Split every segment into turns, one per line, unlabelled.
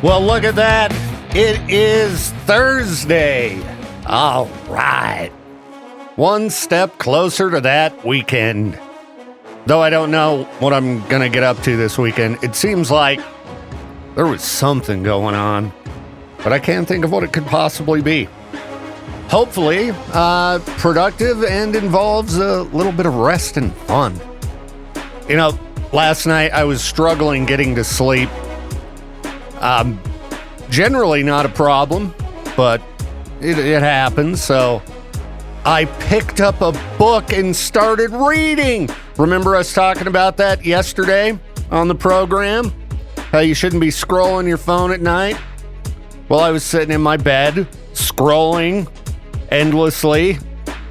Well, look at that. It is Thursday. All right. One step closer to that weekend. Though I don't know what I'm going to get up to this weekend. It seems like there was something going on, but I can't think of what it could possibly be. Hopefully, productive and involves a little bit of rest and fun. You know, last night I was struggling getting to sleep. Generally not a problem, but it happens. So I picked up a book and started reading. Remember us talking about that yesterday on the program? How you shouldn't be scrolling your phone at night? Well, I was sitting in my bed, scrolling endlessly,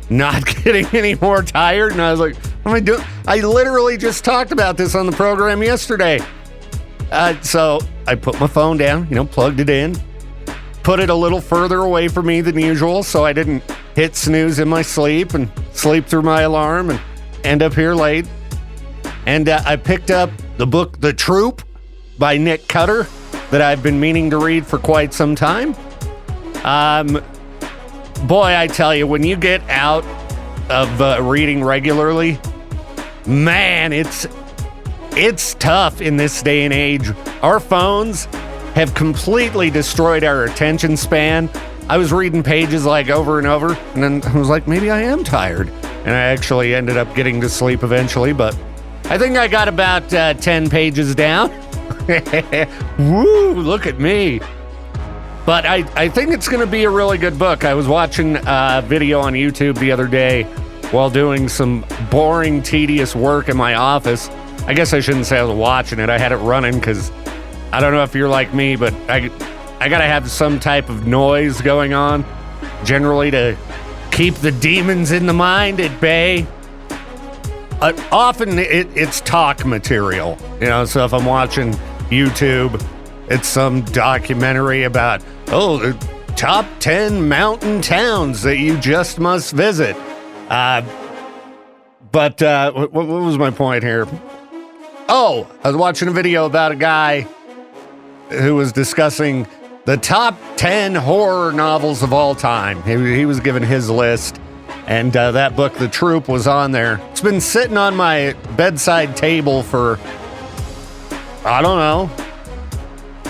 not getting any more tired, and I was like, what am I doing? I literally just talked about this on the program yesterday. So I put my phone down, plugged it in, put it a little further away from me than usual so I didn't hit snooze in my sleep and sleep through my alarm and end up here late. And I picked up the book The Troop by Nick Cutter that I've been meaning to read for quite some time. Boy, I tell you, when you get out of reading regularly, man, it's tough in this day and age. Our phones have completely destroyed our attention span. I was reading pages like over and over, and then I was like, maybe I am tired. And I actually ended up getting to sleep eventually, but I think I got about 10 pages down. Woo, look at me. But I think it's going to be a really good book. I was watching a video on YouTube the other day while doing some boring, tedious work in my office. I guess I shouldn't say I was watching it. I had it running because I don't know if you're like me, but I got to have some type of noise going on, generally to keep the demons in the mind at bay. Often it's talk material, so if I'm watching YouTube, it's some documentary about, the top 10 mountain towns that you just must visit. But what was my point here? Oh, I was watching a video about a guy who was discussing the top 10 horror novels of all time. He was given his list, and that book, The Troop, was on there. It's been sitting on my bedside table for, I don't know,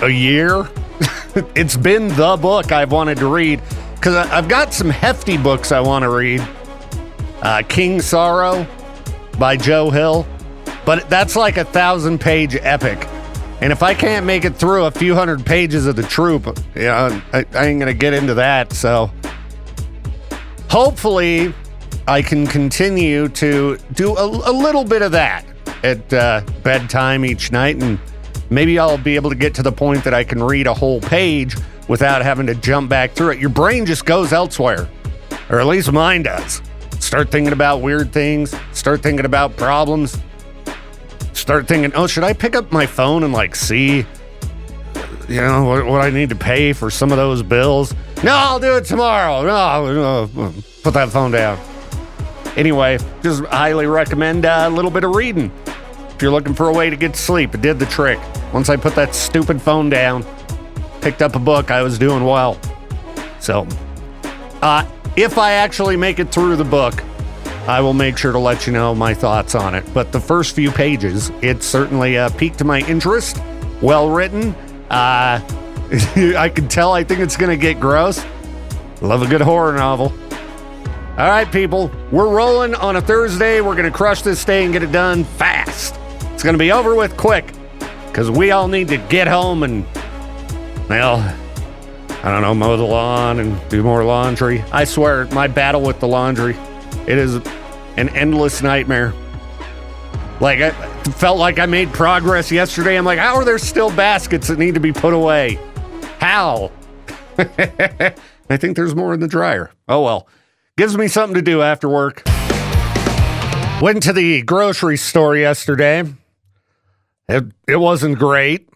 a year. It's been the book I've wanted to read, because I've got some hefty books I want to read. King Sorrow by Joe Hill. But that's like a 1,000-page epic. And if I can't make it through a few hundred pages of The Troop, I ain't going to get into that. So hopefully I can continue to do a little bit of that at bedtime each night. And maybe I'll be able to get to the point that I can read a whole page without having to jump back through it. Your brain just goes elsewhere, or at least mine does. Start thinking about weird things. Start thinking about problems. Start thinking, should I pick up my phone and see, what I need to pay for some of those bills? No, I'll do it tomorrow. No, put that phone down. Anyway, just highly recommend a little bit of reading. If you're looking for a way to get to sleep, it did the trick. Once I put that stupid phone down, picked up a book, I was doing well. So, if I actually make it through the book, I will make sure to let you know my thoughts on it. But the first few pages, it certainly piqued my interest. Well written. I can tell I think it's going to get gross. Love a good horror novel. All right, people. We're rolling on a Thursday. We're going to crush this day and get it done fast. It's going to be over with quick because we all need to get home and, mow the lawn and do more laundry. I swear, my battle with the laundry, it is an endless nightmare. I felt like I made progress yesterday. I'm like, how are there still baskets that need to be put away? How? I think there's more in the dryer. Oh, well. Gives me something to do after work. Went to the grocery store yesterday. It wasn't great.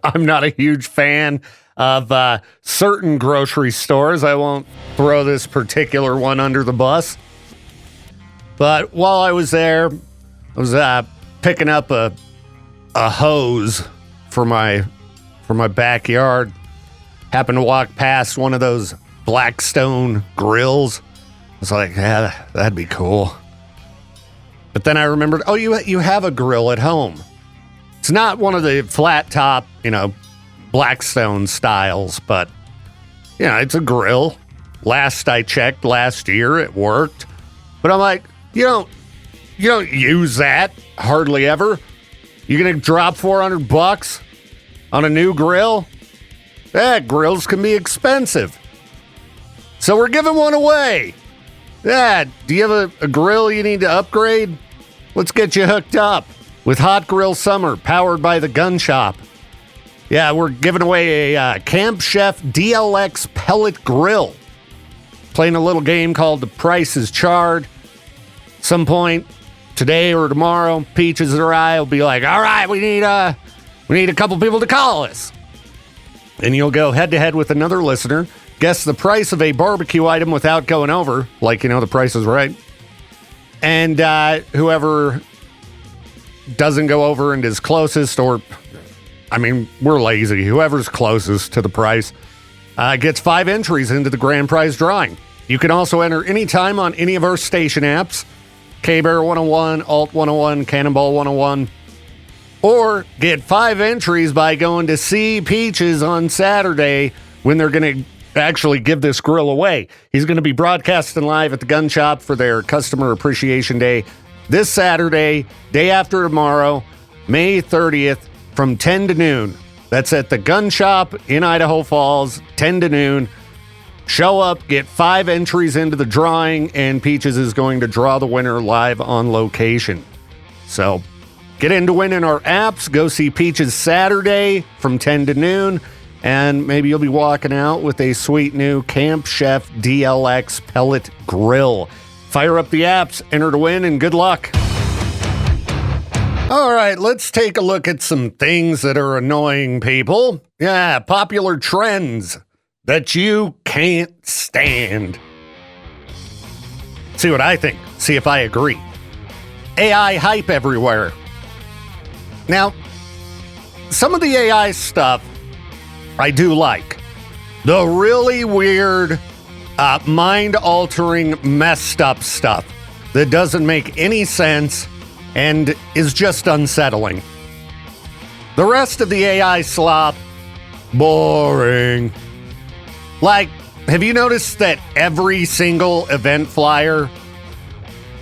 I'm not a huge fan of certain grocery stores. I won't throw this particular one under the bus. But while I was there, I was picking up a hose for my from my backyard. Happened to walk past one of those Blackstone grills. I was like, yeah, that'd be cool. But then I remembered, oh, you have a grill at home. It's not one of the flat top, Blackstone styles, but, it's a grill. Last I checked last year, it worked. But I'm like, you don't use that hardly ever. You're going to drop $400 on a new grill? Grills can be expensive. So we're giving one away. Do you have a grill you need to upgrade? Let's get you hooked up with Hot Grill Summer, powered by the Gun Shop. Yeah, we're giving away a Camp Chef DLX pellet grill. Playing a little game called the Prices Charred. Some point today or tomorrow, Peaches or I will be like, all right, we need a couple people to call us. And you'll go head-to-head with another listener, guess the price of a barbecue item without going over, like, the price is right. And whoever doesn't go over and is closest, we're lazy. Whoever's closest to the price gets 5 entries into the grand prize drawing. You can also enter anytime on any of our station apps, K-Bear 101, Alt 101, Cannonball 101, or get 5 entries by going to see Peaches on Saturday when they're going to actually give this grill away. He's going to be broadcasting live at the Gun Shop for their Customer Appreciation Day this Saturday, day after tomorrow, May 30th, from 10 to noon. That's at the Gun Shop in Idaho Falls, 10 to noon. Show up, get 5 entries into the drawing, and Peaches is going to draw the winner live on location. So get into winning our apps. Go see Peaches Saturday from 10 to noon, and maybe you'll be walking out with a sweet new Camp Chef DLX pellet grill. Fire up the apps, enter to win, and good luck. All right, let's take a look at some things that are annoying people. Yeah, popular trends that you can't stand. See what I think. See if I agree. AI hype everywhere. Now, some of the AI stuff I do like. The really weird, mind-altering, messed up stuff that doesn't make any sense and is just unsettling. The rest of the AI slop, boring. Like, have you noticed that every single event flyer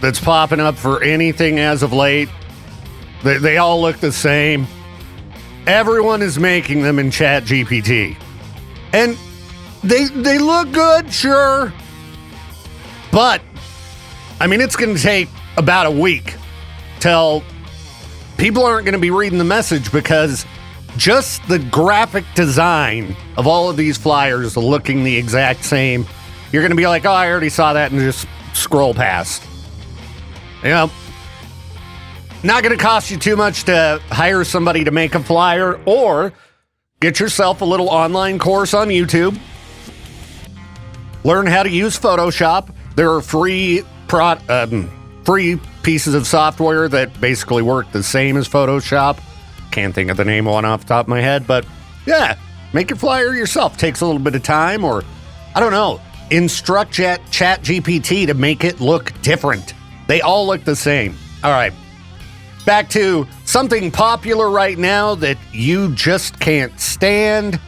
that's popping up for anything as of late, they all look the same? Everyone is making them in ChatGPT. And they look good, sure. But, it's going to take about a week till people aren't going to be reading the message because just the graphic design of all of these flyers looking the exact same, you're going to be like, oh, I already saw that, and just scroll past. Not going to cost you too much to hire somebody to make a flyer, or get yourself a little online course on YouTube. Learn how to use Photoshop. There are free pieces of software that basically work the same as Photoshop. Can't think of the name of one off the top of my head, but yeah, make your flyer yourself. Takes a little bit of time, or I don't know, instruct ChatGPT to make it look different. They all look the same. All right, back to something popular right now that you just can't stand.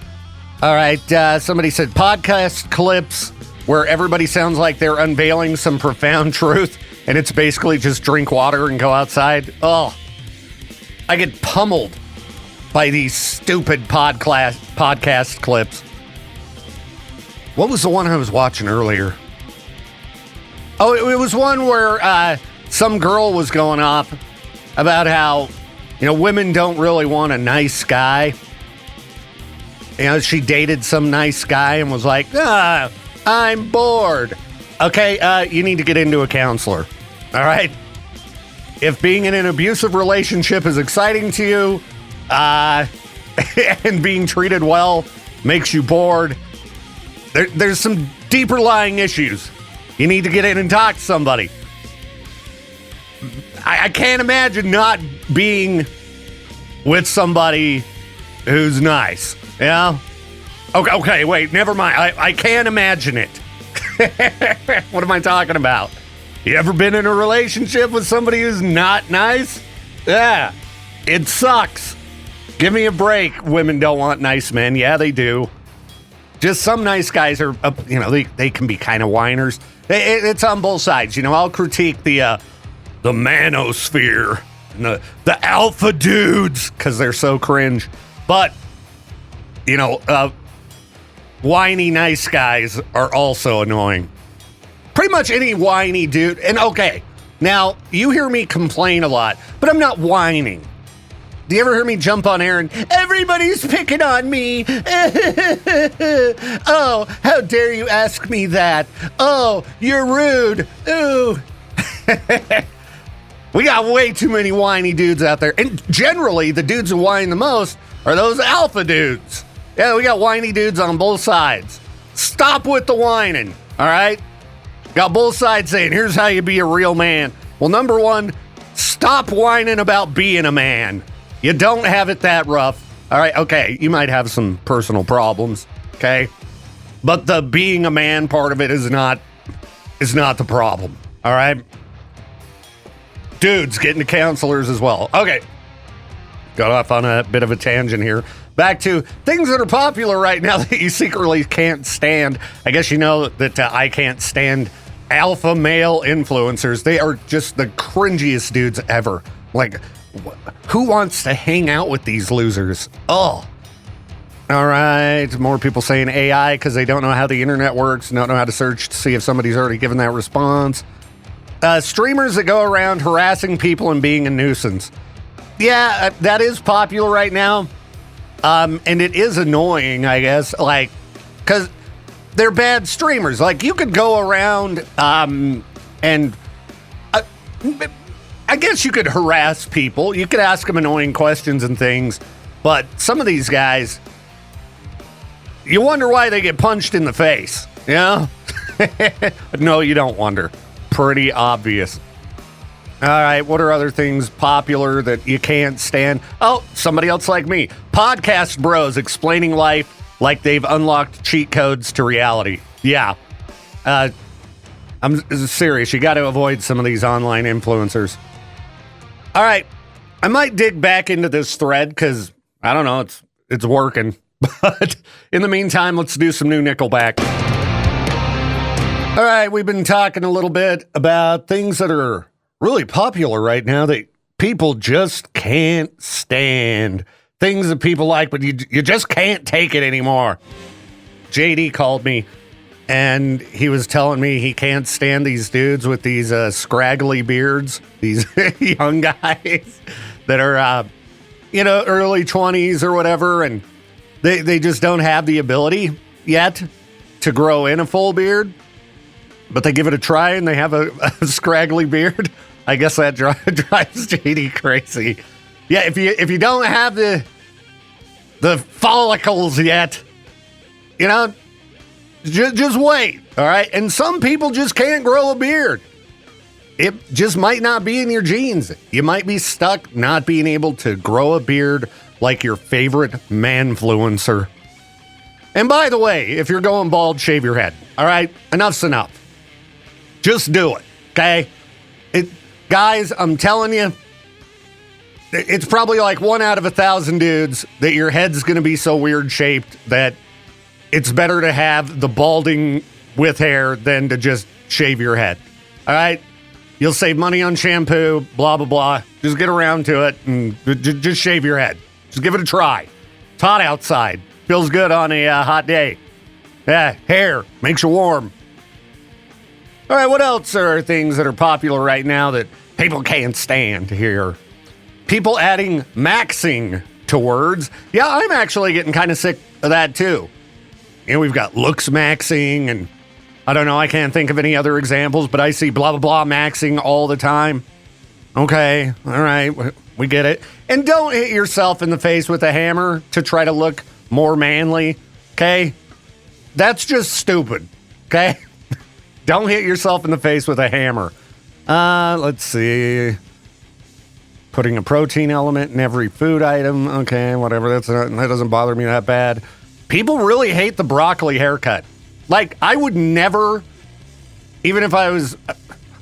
All right, somebody said podcast clips where everybody sounds like they're unveiling some profound truth, and it's basically just drink water and go outside. Oh, I get pummeled by these stupid podcast clips. What was the one I was watching earlier? Oh, it was one where some girl was going off about how, women don't really want a nice guy. She dated some nice guy and was like, I'm bored. Okay, you need to get into a counselor. All right? If being in an abusive relationship is exciting to you, and being treated well makes you bored, there's some deeper lying issues. You need to get in and talk to somebody. I can't imagine not being with somebody who's nice. Yeah. Okay, wait, never mind. I can't imagine it. What am I talking about? You ever been in a relationship with somebody who's not nice? Yeah, it sucks. Give me a break. Women don't want nice men. Yeah, they do. Just some nice guys are, they can be kind of whiners. It's on both sides. I'll critique the manosphere and the alpha dudes because they're so cringe. But, whiny nice guys are also annoying. Pretty much any whiny dude. And okay, now you hear me complain a lot, but I'm not whining. Do you ever hear me jump on air and everybody's picking on me? Oh, how dare you ask me that? Oh, you're rude. Ooh. We got way too many whiny dudes out there. And generally, the dudes who whine the most are those alpha dudes. Yeah, we got whiny dudes on both sides. Stop with the whining, all right? Got both sides saying, here's how you be a real man. Well, number one, stop whining about being a man. You don't have it that rough. All right, okay, you might have some personal problems, okay? But the being a man part of it is not the problem, all right? Dudes, getting to counselors as well. Okay, got off on a bit of a tangent here. Back to things that are popular right now that you secretly can't stand. I guess you know that I can't stand alpha male influencers. They are just the cringiest dudes ever. Like, who wants to hang out with these losers? Oh. All right. More people saying AI because they don't know how the internet works, don't know how to search to see if somebody's already given that response. Streamers that go around harassing people and being a nuisance. Yeah, that is popular right now. And it is annoying, I guess, like, because they're bad streamers. Like, you could go around and I guess you could harass people. You could ask them annoying questions and things. But some of these guys, you wonder why they get punched in the face. Yeah? No, you don't wonder. Pretty obvious. All right, what are other things popular that you can't stand? Oh, somebody else like me. Podcast bros explaining life like they've unlocked cheat codes to reality. Yeah. I'm serious. You got to avoid some of these online influencers. All right. I might dig back into this thread because, I don't know, it's working. But in the meantime, let's do some new Nickelback. All right, we've been talking a little bit about things that are really popular right now that people just can't stand. Things that people like, but you just can't take it anymore. JD called me, and he was telling me he can't stand these dudes with these scraggly beards, these young guys that are, early 20s or whatever, and they just don't have the ability yet to grow in a full beard, but they give it a try and they have a scraggly beard. I guess that drives JD crazy. Yeah, if you don't have the follicles yet, just wait, all right? And some people just can't grow a beard. It just might not be in your genes. You might be stuck not being able to grow a beard like your favorite manfluencer. And by the way, if you're going bald, shave your head, all right? Enough's enough. Just do it, okay? Guys, I'm telling you, it's probably like 1 out of 1,000 dudes that your head's going to be so weird shaped that it's better to have the balding with hair than to just shave your head. All right? You'll save money on shampoo, blah, blah, blah. Just get around to it and just shave your head. Just give it a try. It's hot outside. Feels good on a hot day. Yeah, hair makes you warm. All right, what else are things that are popular right now that people can't stand here? People adding maxing to words. Yeah, I'm actually getting kind of sick of that too. We've got looks maxing, and I don't know, I can't think of any other examples, but I see blah, blah, blah maxing all the time. Okay, all right, we get it. And don't hit yourself in the face with a hammer to try to look more manly, okay? That's just stupid, okay? Don't hit yourself in the face with a hammer. Let's see. Putting a protein element in every food item. Okay, whatever. That doesn't bother me that bad. People really hate the broccoli haircut. Like, I would never, even if I was,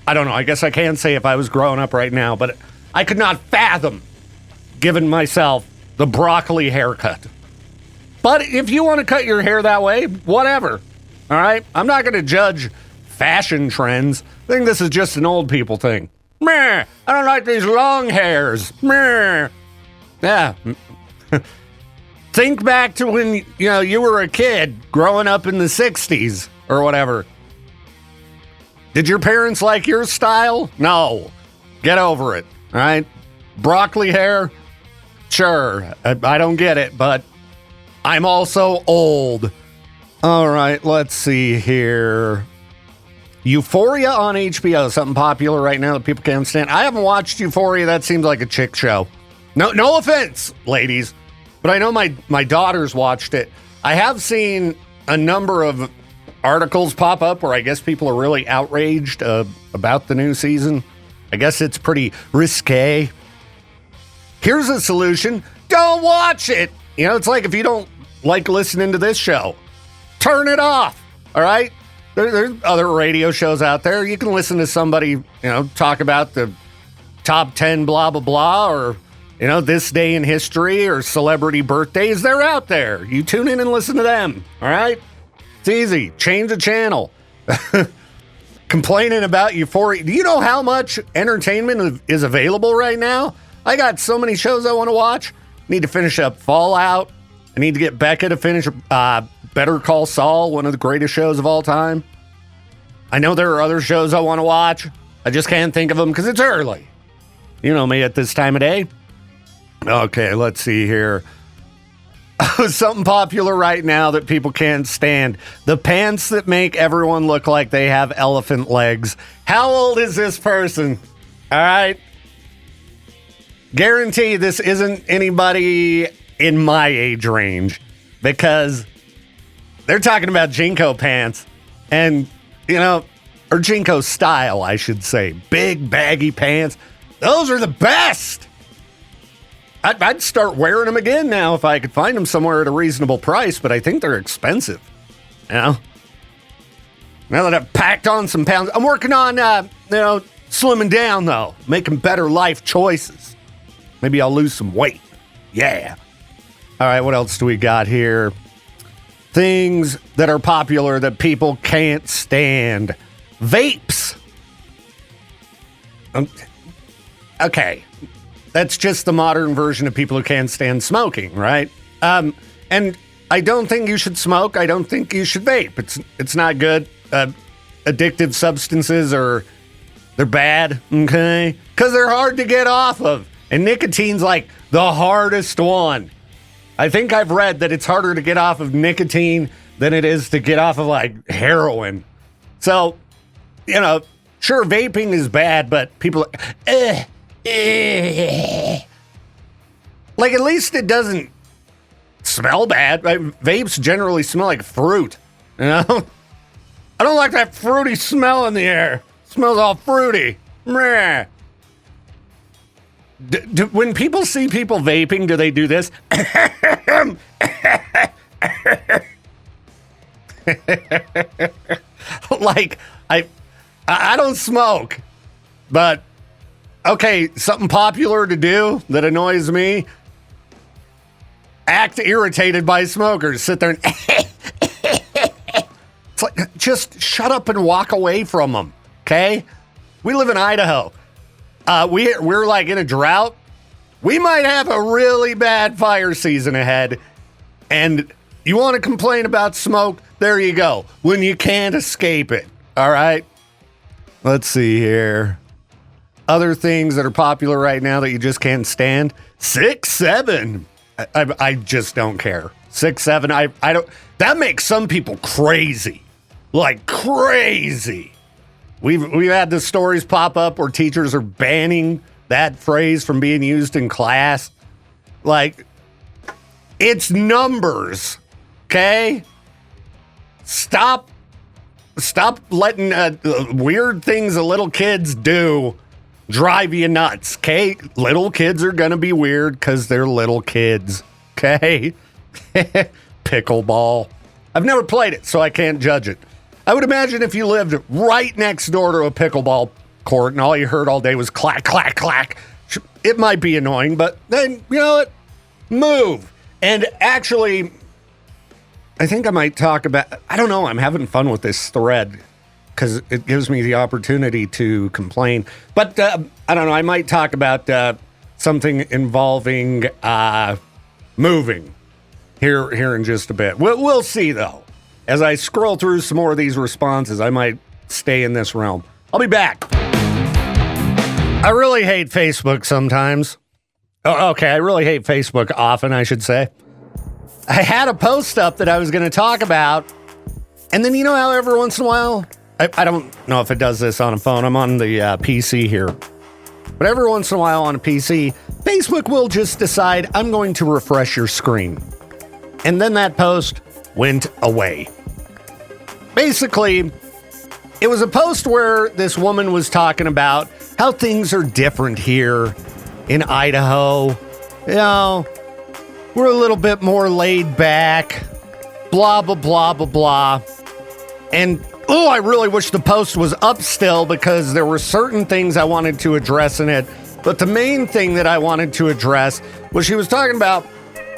I don't know, I guess I can't say if I was growing up right now, but I could not fathom giving myself the broccoli haircut. But if you want to cut your hair that way, whatever. All right? I'm not going to judge fashion trends. I think this is just an old people thing. Meh, I don't like these long hairs. Meh. Yeah. Think back to when, you were a kid growing up in the 60s or whatever. Did your parents like your style? No. Get over it. All right? Broccoli hair? Sure. I don't get it, but I'm also old. All right, let's see here. Euphoria on HBO, something popular right now that people can't stand. I haven't watched Euphoria. That seems like a chick show. No offense, ladies, but I know my daughters watched it. I have seen a number of articles pop up where I guess people are really outraged about the new season. I guess it's pretty risque. Here's a solution. Don't watch it. It's like if you don't like listening to this show, turn it off. All right? There's other radio shows out there. You can listen to somebody, talk about the top 10 blah, blah, blah, or, this day in history or celebrity birthdays. They're out there. You tune in and listen to them. All right? It's easy. Change the channel. Complaining about Euphoria. Do you know how much entertainment is available right now? I got so many shows I want to watch. Need to finish up Fallout. I need to get Becca to finish Better Call Saul, one of the greatest shows of all time. I know there are other shows I want to watch. I just can't think of them because it's early. You know me at this time of day. Okay, let's see here. Something popular right now that people can't stand. The pants that make everyone look like they have elephant legs. How old is this person? All right. Guarantee this isn't anybody in my age range because they're talking about Jinko pants and, or Jinko style, I should say. Big, baggy pants. Those are the best. I'd start wearing them again now if I could find them somewhere at a reasonable price, but I think they're expensive. Now that I've packed on some pounds, I'm working on, slimming down, though, making better life choices. Maybe I'll lose some weight. Yeah. All right, what else do we got here? Things that are popular that people can't stand. Vapes. Okay. That's just the modern version of people who can't stand smoking, right? And I don't think you should smoke. I don't think you should vape. It's not good. Addictive substances they're bad, okay? Because they're hard to get off of. And nicotine's like the hardest one. I think I've read that it's harder to get off of nicotine than it is to get off of like heroin. So, sure, vaping is bad, but people like, like at least it doesn't smell bad. Right? Vapes generally smell like fruit. I don't like that fruity smell in the air. It smells all fruity. Meh. When people see people vaping, do they do this? Like, I don't smoke, but okay, something popular to do that annoys me. Act irritated by smokers. Sit there and it's like, just shut up and walk away from them, okay? We live in Idaho. We're like in a drought. We might have a really bad fire season ahead. And you want to complain about smoke? There you go. When you can't escape it. All right. Let's see here. Other things that are popular right now that you just can't stand. 6'7". I just don't care. 6'7". I don't. That makes some people crazy. Like crazy. We've had the stories pop up where teachers are banning that phrase from being used in class. Like, it's numbers, okay? Stop letting weird things that little kids do drive you nuts, okay? Little kids are gonna be weird because they're little kids, okay? Pickleball. I've never played it, so I can't judge it. I would imagine if you lived right next door to a pickleball court and all you heard all day was clack, clack, clack, it might be annoying, but then, you know what? Move. And actually, I think I might talk about, I don't know, I'm having fun with this thread because it gives me the opportunity to complain. But I don't know, I might talk about something involving moving here in just a bit. We'll see, though. As I scroll through some more of these responses, I might stay in this realm. I'll be back. I really hate Facebook sometimes. Oh, okay, I really hate Facebook often, I should say. I had a post up that I was going to talk about, and then you know how every once in a while, I don't know if it does this on a phone, I'm on the PC here, but every once in a while on a PC, Facebook will just decide, I'm going to refresh your screen. And then that post went away. Basically, it was a post where this woman was talking about how things are different here in Idaho. You know, we're a little bit more laid back, blah, blah, blah, blah, blah. And, I really wish the post was up still because there were certain things I wanted to address in it. But the main thing that I wanted to address was she was talking about,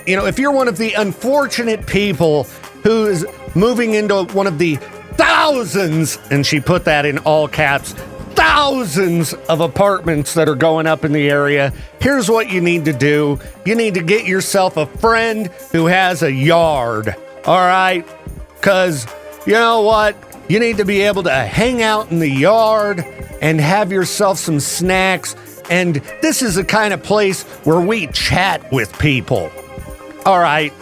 you know, if you're one of the unfortunate people who's moving into one of the thousands, and she put that in all caps, thousands of apartments that are going up in the area, here's what you need to do. You need to get yourself a friend who has a yard, all right? Because, you know what? You need to be able to hang out in the yard and have yourself some snacks, and this is the kind of place where we chat with people. All right,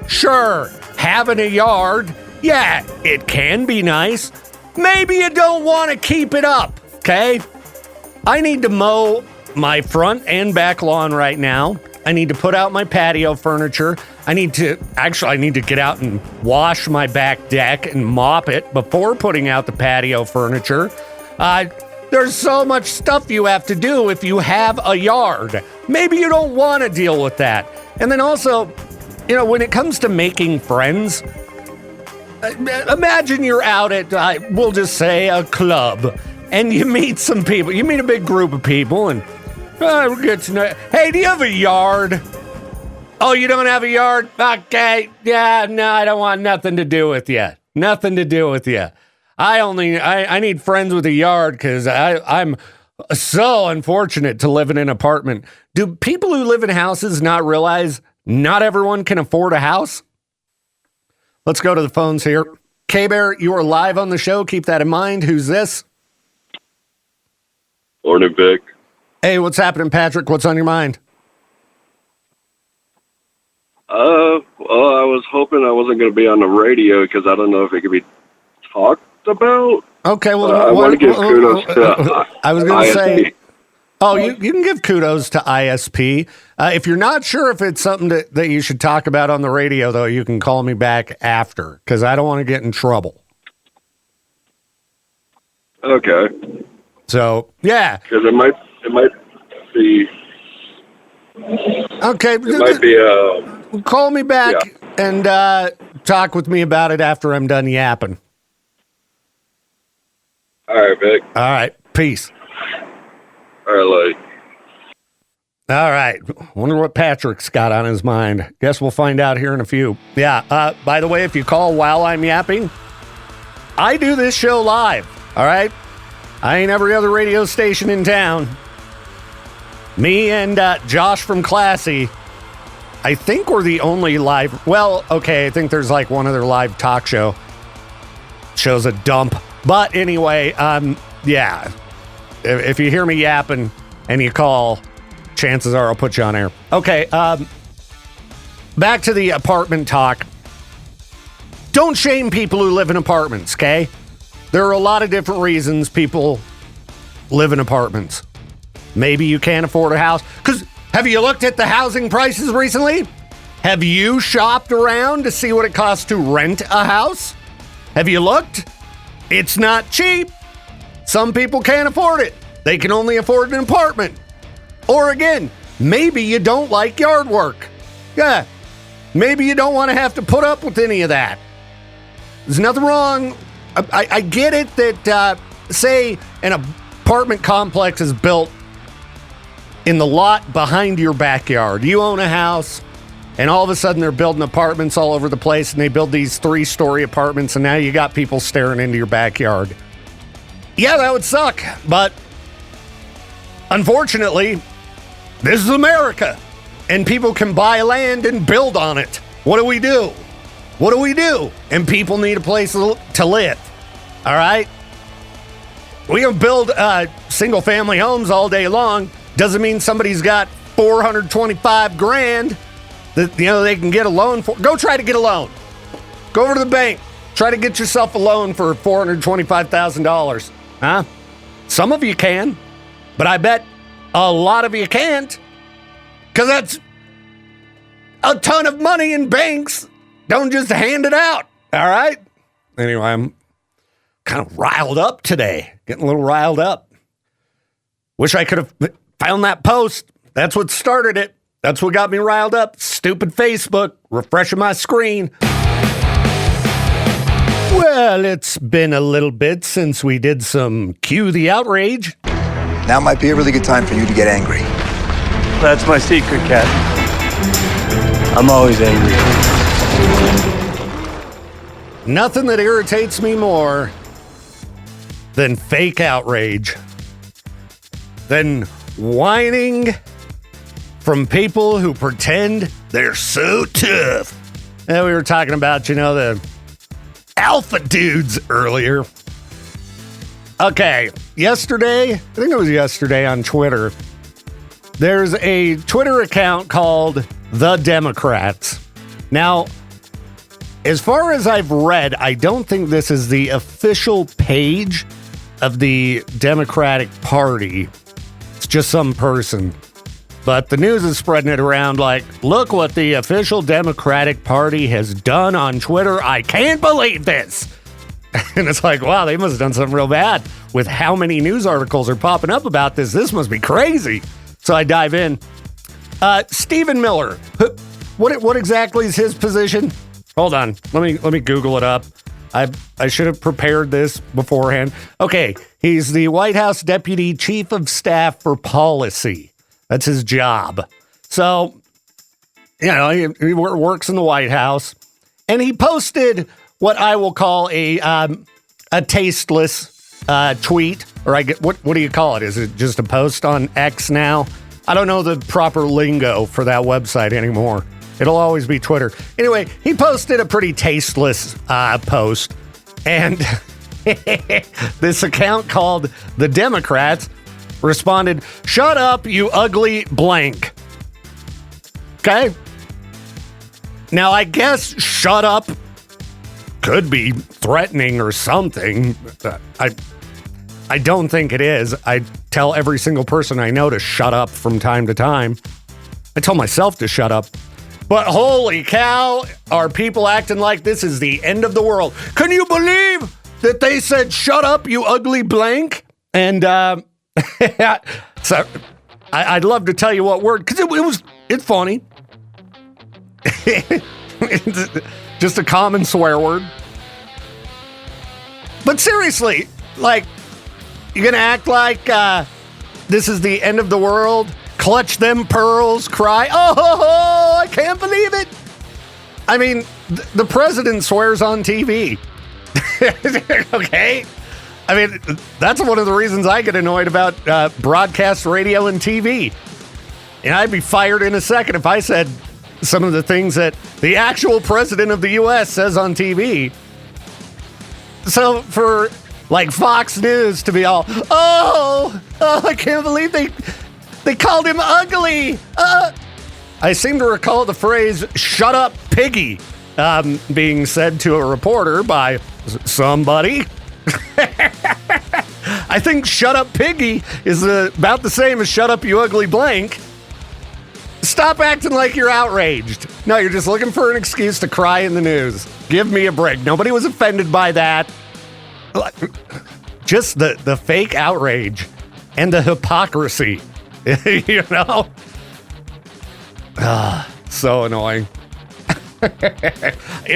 sure, having a yard, yeah, it can be nice. Maybe you don't want to keep it up, okay? I need to mow my front and back lawn right now. I need to put out my patio furniture. I need to get out and wash my back deck and mop it before putting out the patio furniture. There's so much stuff you have to do if you have a yard. Maybe you don't want to deal with that. And then also, you know, when it comes to making friends, imagine you're out at, we'll just say, a club, and you meet some people. You meet a big group of people, and we're good to know. Hey, do you have a yard? Oh, you don't have a yard? Okay, yeah, no, I don't want nothing to do with you. Nothing to do with you. I need friends with a yard because I'm so unfortunate to live in an apartment. Do people who live in houses not realize not everyone can afford a house? Let's go to the phones here. K-Bear, you are live on the show. Keep that in mind. Who's this?
Morning, Vic.
Hey, what's happening, Patrick? What's on your mind?
Well, I was hoping I wasn't going to be on the radio because I don't know if it could be talked about.
Okay, well,
I want to give kudos to
I was going to say,
ISP.
you can give kudos to ISP. If you're not sure if it's something that you should talk about on the radio, though, you can call me back after because I don't want to get in trouble.
Okay.
So, yeah.
Because it might be.
Okay.
It might be.
Call me back and talk with me about it after I'm done yapping.
All right, Vic.
All right. Peace.
All right,
All right. Wonder what Patrick's got on his mind. Guess we'll find out here in a few. Yeah. By the way, if you call while I'm yapping, I do this show live. All right. I ain't every other radio station in town. Me and Josh from Classy, I think we're the only live. Well, okay, I think there's like one other live talk show. Show's a dump. But anyway, yeah. If you hear me yapping and you call, chances are I'll put you on air. Okay, back to the apartment talk. Don't shame people who live in apartments, okay? There are a lot of different reasons people live in apartments. Maybe you can't afford a house. Because have you looked at the housing prices recently? Have you shopped around to see what it costs to rent a house? Have you looked? It's not cheap. Some people can't afford it. they can only afford an apartment. Or again, maybe you don't like yard work. Yeah, maybe you don't want to have to put up with any of that. There's nothing wrong. I get it that, say, an apartment complex is built in the lot behind your backyard. You own a house, and all of a sudden they're building apartments all over the place, and they build these 3-story apartments, and now you got people staring into your backyard. Yeah, that would suck, but unfortunately, this is America, and people can buy land and build on it. What do we do? What do we do? And people need a place to live, all right? We can build single-family homes all day long. Doesn't mean somebody's got $425,000 that they can get a loan for. Go try to get a loan. Go over to the bank. Try to get yourself a loan for $425,000. Huh? Some of you can, but I bet a lot of you can't, because that's a ton of money in banks. Don't just hand it out. All right? Anyway, I'm kind of riled up today. Getting a little riled up. Wish I could have found that post. That's what started it. That's what got me riled up. Stupid Facebook. Refreshing my screen. Well, it's been a little bit since we did some Cue the Outrage.
Now might be a really good time for you to get angry.
That's my secret, Cat. I'm always angry.
Nothing that irritates me more than fake outrage. Than whining from people who pretend they're so tough. And we were talking about, the alpha dudes earlier. Okay, yesterday, I think it was yesterday on Twitter, there's a Twitter account called The Democrats. Now, as far as I've read, I don't think this is the official page of the Democratic Party. It's just some person. But the news is spreading it around like, look what the official Democratic Party has done on Twitter. I can't believe this. And it's like, wow, they must have done something real bad with how many news articles are popping up about this. This must be crazy. So I dive in. Stephen Miller. What exactly is his position? Hold on. Let me Google it up. I should have prepared this beforehand. Okay, he's the White House Deputy Chief of Staff for Policy. That's his job. So, he works in the White House, and he posted what I will call a tasteless tweet, or what do you call it? Is it just a post on X now? I don't know the proper lingo for that website anymore. It'll always be Twitter. Anyway, he posted a pretty tasteless post, and this account called The Democrats responded, "Shut up, you ugly blank." Okay? Now, I guess shut up could be threatening or something. I don't think it is. I tell every single person I know to shut up from time to time. I tell myself to shut up. But holy cow, are people acting like this is the end of the world? Can you believe that they said, "Shut up, you ugly blank"? And so I'd love to tell you what word, because it's funny. Just a common swear word. But seriously, like, you're gonna act like this is the end of the world? Clutch them pearls, cry, "Oh, I can't believe it." I mean, the president swears on TV. Okay? I mean, that's one of the reasons I get annoyed about broadcast radio and TV. And I'd be fired in a second if I said some of the things that the actual president of the U.S. says on TV. So for, like, Fox News to be all, oh, I can't believe they called him ugly. I seem to recall the phrase, "shut up, piggy," being said to a reporter by somebody. I think "shut up, piggy" is about the same as "shut up, you ugly blank." Stop acting like you're outraged. No, you're just looking for an excuse to cry in the news. Give me a break. Nobody was offended by that. Just the fake outrage. and the hypocrisy. You know? So annoying.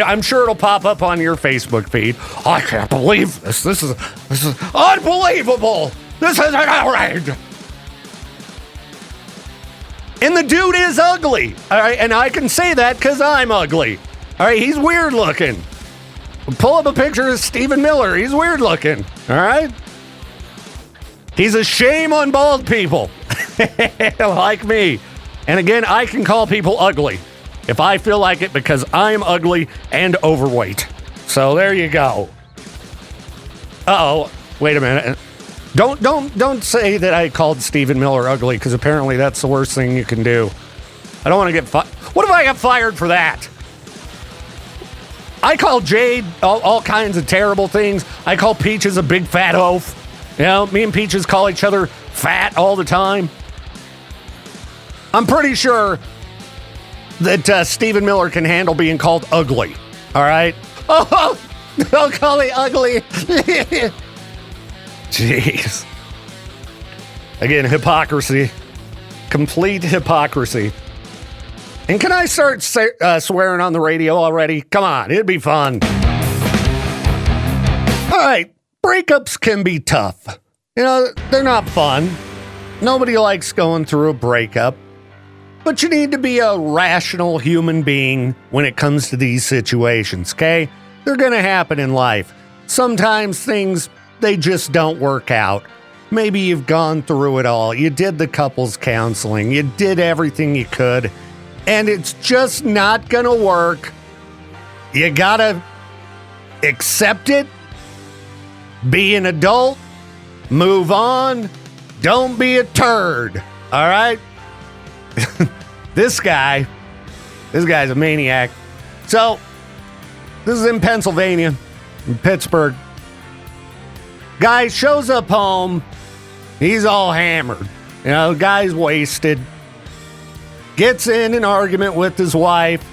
I'm sure it'll pop up on your Facebook feed. I can't believe this. This is unbelievable. This is an outrage. And the dude is ugly. All right, and I can say that because I'm ugly. All right, he's weird looking. Pull up a picture of Stephen Miller. He's weird looking. All right. He's a shame on bald people like me. And again, I can call people ugly if I feel like it because I'm ugly and overweight. So there you go. Uh-oh. Wait a minute. Don't say that I called Stephen Miller ugly because apparently that's the worst thing you can do. I don't want to get fired. What if I got fired for that? I call Jade all kinds of terrible things. I call Peaches a big fat oaf. You know, me and Peaches call each other fat all the time. I'm pretty sure that Stephen Miller can handle being called ugly. All right? Oh, don't call me ugly. Jeez. Again, hypocrisy. Complete hypocrisy. And can I start swearing on the radio already? Come on, it'd be fun. All right, breakups can be tough. You know, they're not fun. Nobody likes going through a breakup. But you need to be a rational human being when it comes to these situations, okay? They're going to happen in life. Sometimes things, they just don't work out. Maybe you've gone through it all. You did the couples counseling. You did everything you could. And it's just not going to work. You got to accept it. Be an adult. Move on. Don't be a turd. All right? This guy's a maniac. So, this is in Pennsylvania, in Pittsburgh. Guy shows up home. He's all hammered. You know, the guy's wasted. Gets in an argument with his wife.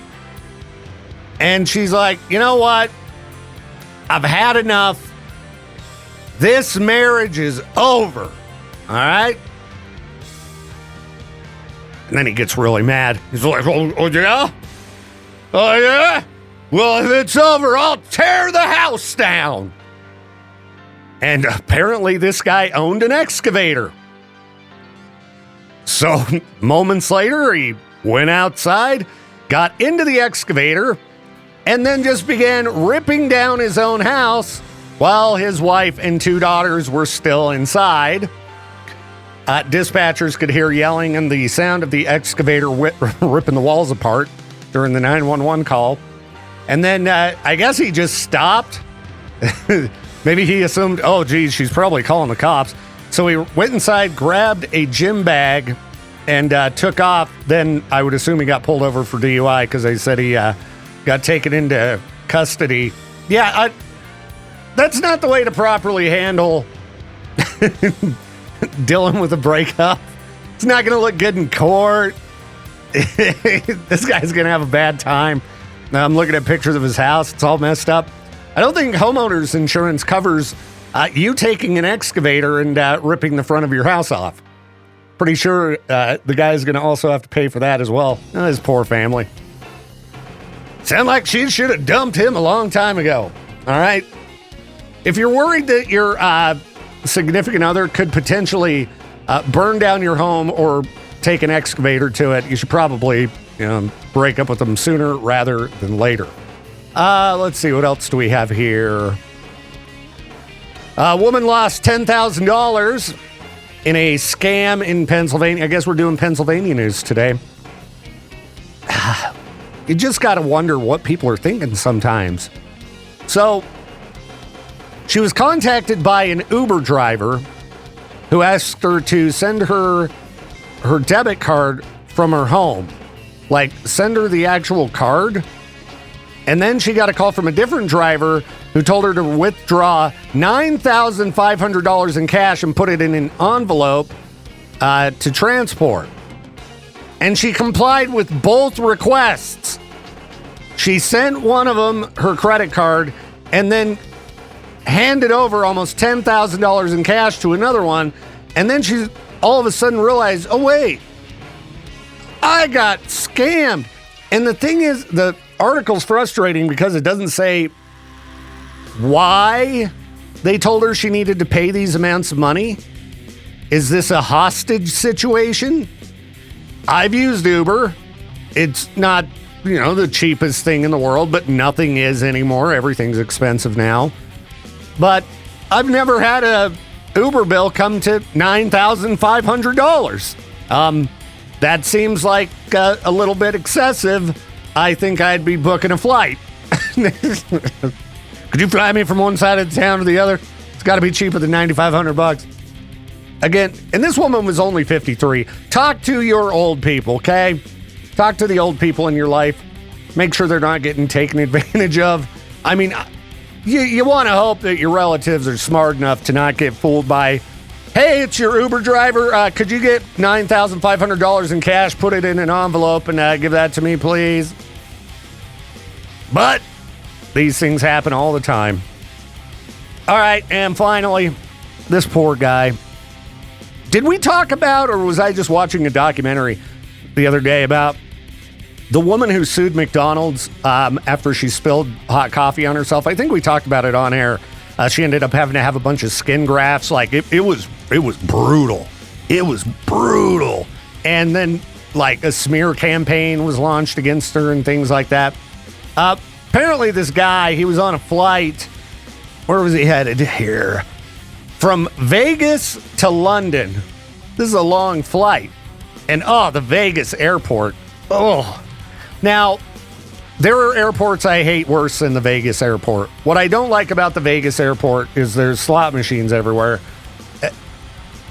And she's like, you know what? I've had enough. This marriage is over. All right? And then he gets really mad. He's like, oh yeah? Oh, yeah? Well, if it's over, I'll tear the house down. And apparently this guy owned an excavator. So moments later, he went outside, got into the excavator, and then just began ripping down his own house while his wife and 2 daughters were still inside. Dispatchers could hear yelling and the sound of the excavator ripping the walls apart during the 911 call. And then I guess he just stopped. Maybe he assumed, oh, geez, she's probably calling the cops. So he went inside, grabbed a gym bag, and took off. Then I would assume he got pulled over for DUI because they said he got taken into custody. Yeah, that's not the way to properly handle dealing with a breakup. It's not going to look good in court. This guy's going to have a bad time. Now I'm looking at pictures of his house. It's all messed up. I don't think homeowners insurance covers you taking an excavator and ripping the front of your house off. Pretty sure the guy's going to also have to pay for that as well. His poor family. Sound like she should have dumped him a long time ago. All right. If you're worried that your significant other could potentially burn down your home or take an excavator to it, you should probably break up with them sooner rather than later. Let's see, what else do we have here? A woman lost $10,000 in a scam in Pennsylvania. I guess we're doing Pennsylvania news today. You just got to wonder what people are thinking sometimes. So, she was contacted by an Uber driver who asked her to send her debit card from her home. Like, send her the actual card. And then she got a call from a different driver who told her to withdraw $9,500 in cash and put it in an envelope to transport. And she complied with both requests. She sent one of them her credit card and then handed over almost $10,000 in cash to another one And then she all of a sudden realized, oh, wait, I got scammed. And the thing is, the article's frustrating because it doesn't say why they told her she needed to pay these amounts of money. Is this a hostage situation? I've used Uber. It's not, the cheapest thing in the world, but nothing is anymore. Everything's expensive now. But I've never had a Uber bill come to $9,500. That seems like a little bit excessive. I think I'd be booking a flight. Could you fly me from one side of the town to the other? It's got to be cheaper than $9,500. Again, and this woman was only 53. Talk to your old people, okay? Talk to the old people in your life. Make sure they're not getting taken advantage of. I mean, you want to hope that your relatives are smart enough to not get fooled by, hey, it's your Uber driver. Could you get $9,500 in cash, put it in an envelope, and give that to me, please? But these things happen all the time. All right, and finally, this poor guy. Did we talk about, or was I just watching a documentary the other day about the woman who sued McDonald's after she spilled hot coffee on herself? I think we talked about it on air. She ended up having to have a bunch of skin grafts. Like it was brutal. It was brutal. And then like a smear campaign was launched against her and things like that. Apparently this guy, he was on a flight. Where was he headed here? From Vegas to London. This is a long flight. And the Vegas airport. Oh. Now, there are airports I hate worse than the Vegas airport. What I don't like about the Vegas airport is there's slot machines everywhere.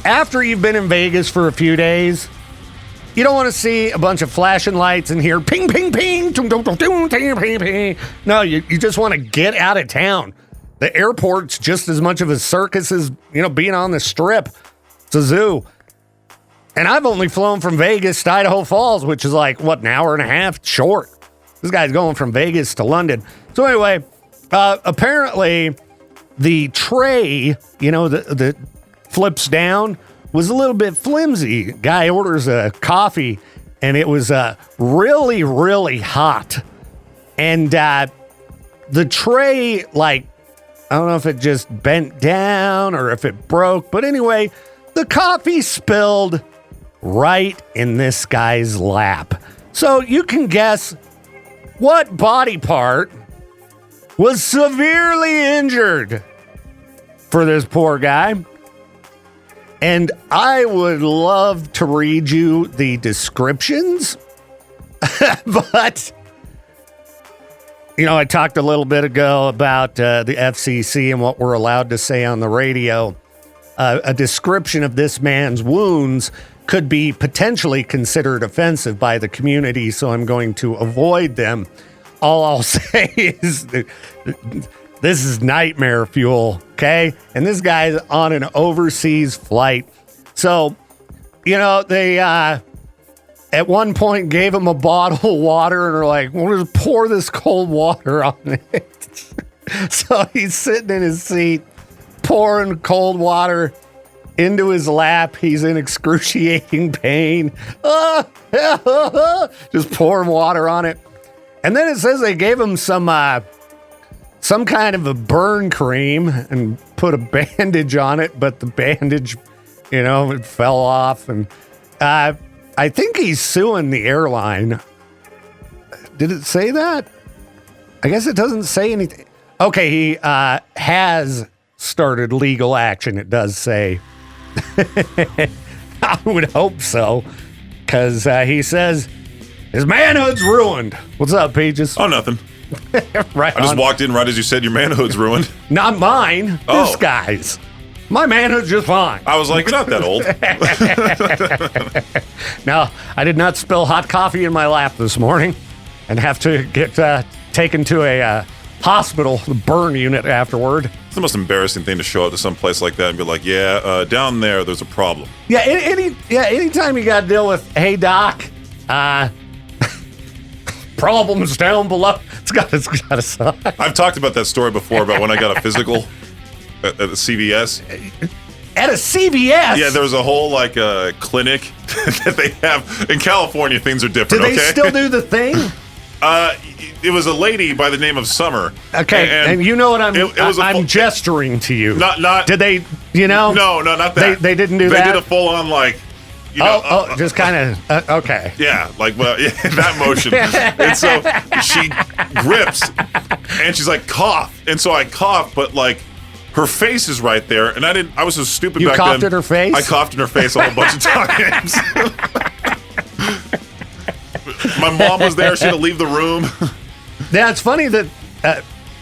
After you've been in Vegas for a few days, you don't want to see a bunch of flashing lights and hear ping, ping, ping, tung, tung, tung, tung, ping, ping, ping. No, you just want to get out of town. The airport's just as much of a circus as, being on the strip. It's a zoo. And I've only flown from Vegas to Idaho Falls, which is like, an hour and a half short. This guy's going from Vegas to London. So anyway, apparently the tray, that flips down was a little bit flimsy. Guy orders a coffee and it was really, really hot. And the tray, I don't know if it just bent down or if it broke. But anyway, the coffee spilled right in this guy's lap. So you can guess what body part was severely injured for this poor guy. And I would love to read you the descriptions, but I talked a little bit ago about the FCC and what we're allowed to say on the radio. A description of this man's wounds could be potentially considered offensive by the community, so I'm going to avoid them. All I'll say is that this is nightmare fuel, okay? And this guy's on an overseas flight. So, they at one point gave him a bottle of water and are like, we'll just pour this cold water on it. So he's sitting in his seat, pouring cold water into his lap. He's in excruciating pain. Just pouring water on it. And then it says they gave him some kind of a burn cream and put a bandage on it, but the bandage, it fell off. And I think he's suing the airline. Did it say that? I guess it doesn't say anything. Okay, he has started legal action, it does say. I would hope so, because he says his manhood's ruined. What's up, Peaches?
Oh, nothing.
Right.
I just walked in right as you said your manhood's ruined.
Not mine.
Oh.
This guy's. My manhood's just fine.
I was like, you're not that old.
No, I did not spill hot coffee in my lap this morning and have to get taken to a hospital, the burn unit afterward.
It's the most embarrassing thing to show up to some place like that and be like, down there's a problem.
Yeah, anytime you got to deal with, hey, doc, problems down below. It's got to suck.
I've talked about that story before about when I got a physical at the CVS.
At a CVS?
Yeah, there was a whole clinic that they have in California. Things are different.
Do they still do the thing?
It was a lady by the name of Summer.
Okay, and you know what I'm gesturing to you.
Not.
Did they? You know?
No, not that.
They didn't do that.
They did a full on
just kind of okay.
Yeah, that motion. And so she grips, and she's like, cough. And so I cough, but her face is right there, and I was so stupid back then. You
coughed in her face?
I coughed in her face a whole bunch of times. My mom was there. She had to leave the room.
Yeah, it's funny that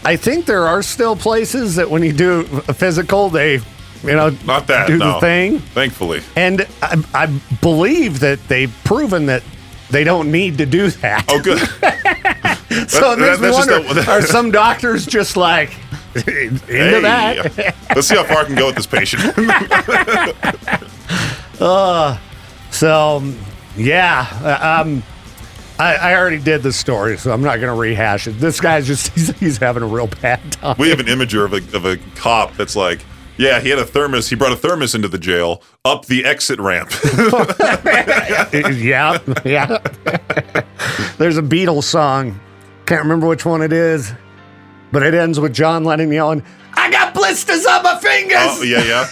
I think there are still places that when you do a physical, they,
not that,
do
no.
the thing.
Thankfully.
And I believe that they've proven that they don't need to do that.
Oh, good.
So it makes me wonder, are some doctors just into that?
Let's see how far I can go with this patient.
I already did the story, so I'm not going to rehash it. This guy's he's having a real bad time.
We have an imager of a cop that's he had a thermos. He brought a thermos into the jail up the exit ramp.
Yeah. There's a Beatles song. Can't remember which one it is, but it ends with John Lennon yelling, "I got blisters on my fingers!"
Oh, yeah.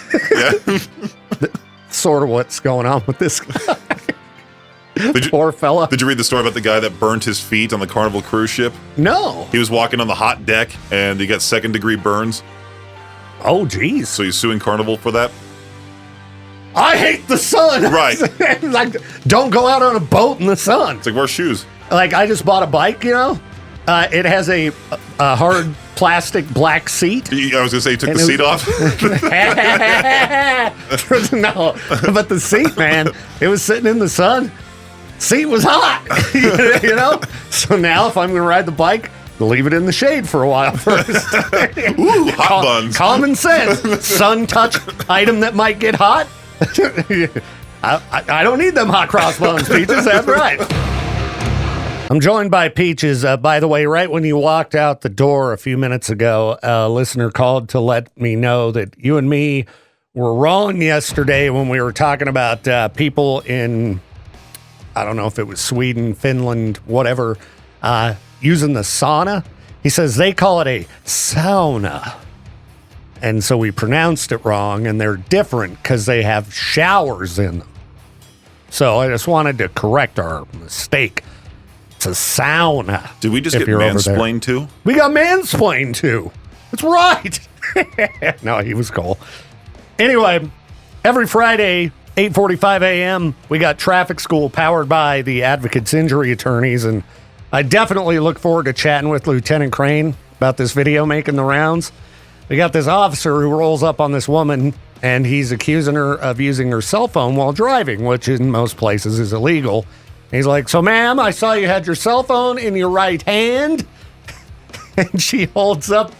Sort of what's going on with this guy. Poor fella.
Did you read the story about the guy that burnt his feet on the Carnival cruise ship?
No.
He was walking on the hot deck, and he got second-degree burns.
Oh, geez.
So he's suing Carnival for that?
I hate the sun.
Right.
Don't go out on a boat in the sun.
It's wear shoes.
I just bought a bike, it has a hard plastic black seat.
I was going to say you took the seat off?
No, but the seat, man, it was sitting in the sun. Seat was hot, So now if I'm going to ride the bike, leave it in the shade for a while first.
Ooh, hot buns.
Common sense. Sun touch item that might get hot. I don't need them hot crossbones, Peaches. That's right. I'm joined by Peaches. By the way, right when you walked out the door a few minutes ago, a listener called to let me know that you and me were wrong yesterday when we were talking about people in, I don't know if it was Sweden, Finland, whatever, using the sauna. He says they call it a sauna. And so we pronounced it wrong, and they're different because they have showers in them. So I just wanted to correct our mistake. It's a sauna.
Did we just get mansplained too?
We got mansplained too. That's right. No, he was cool. Anyway, every Friday, 8:45 a.m., we got traffic school powered by the Advocates Injury Attorneys, and I definitely look forward to chatting with Lieutenant Crane about this video making the rounds. We got this officer who rolls up on this woman, and he's accusing her of using her cell phone while driving, which in most places is illegal. He's like, "So, ma'am, I saw you had your cell phone in your right hand." And she holds up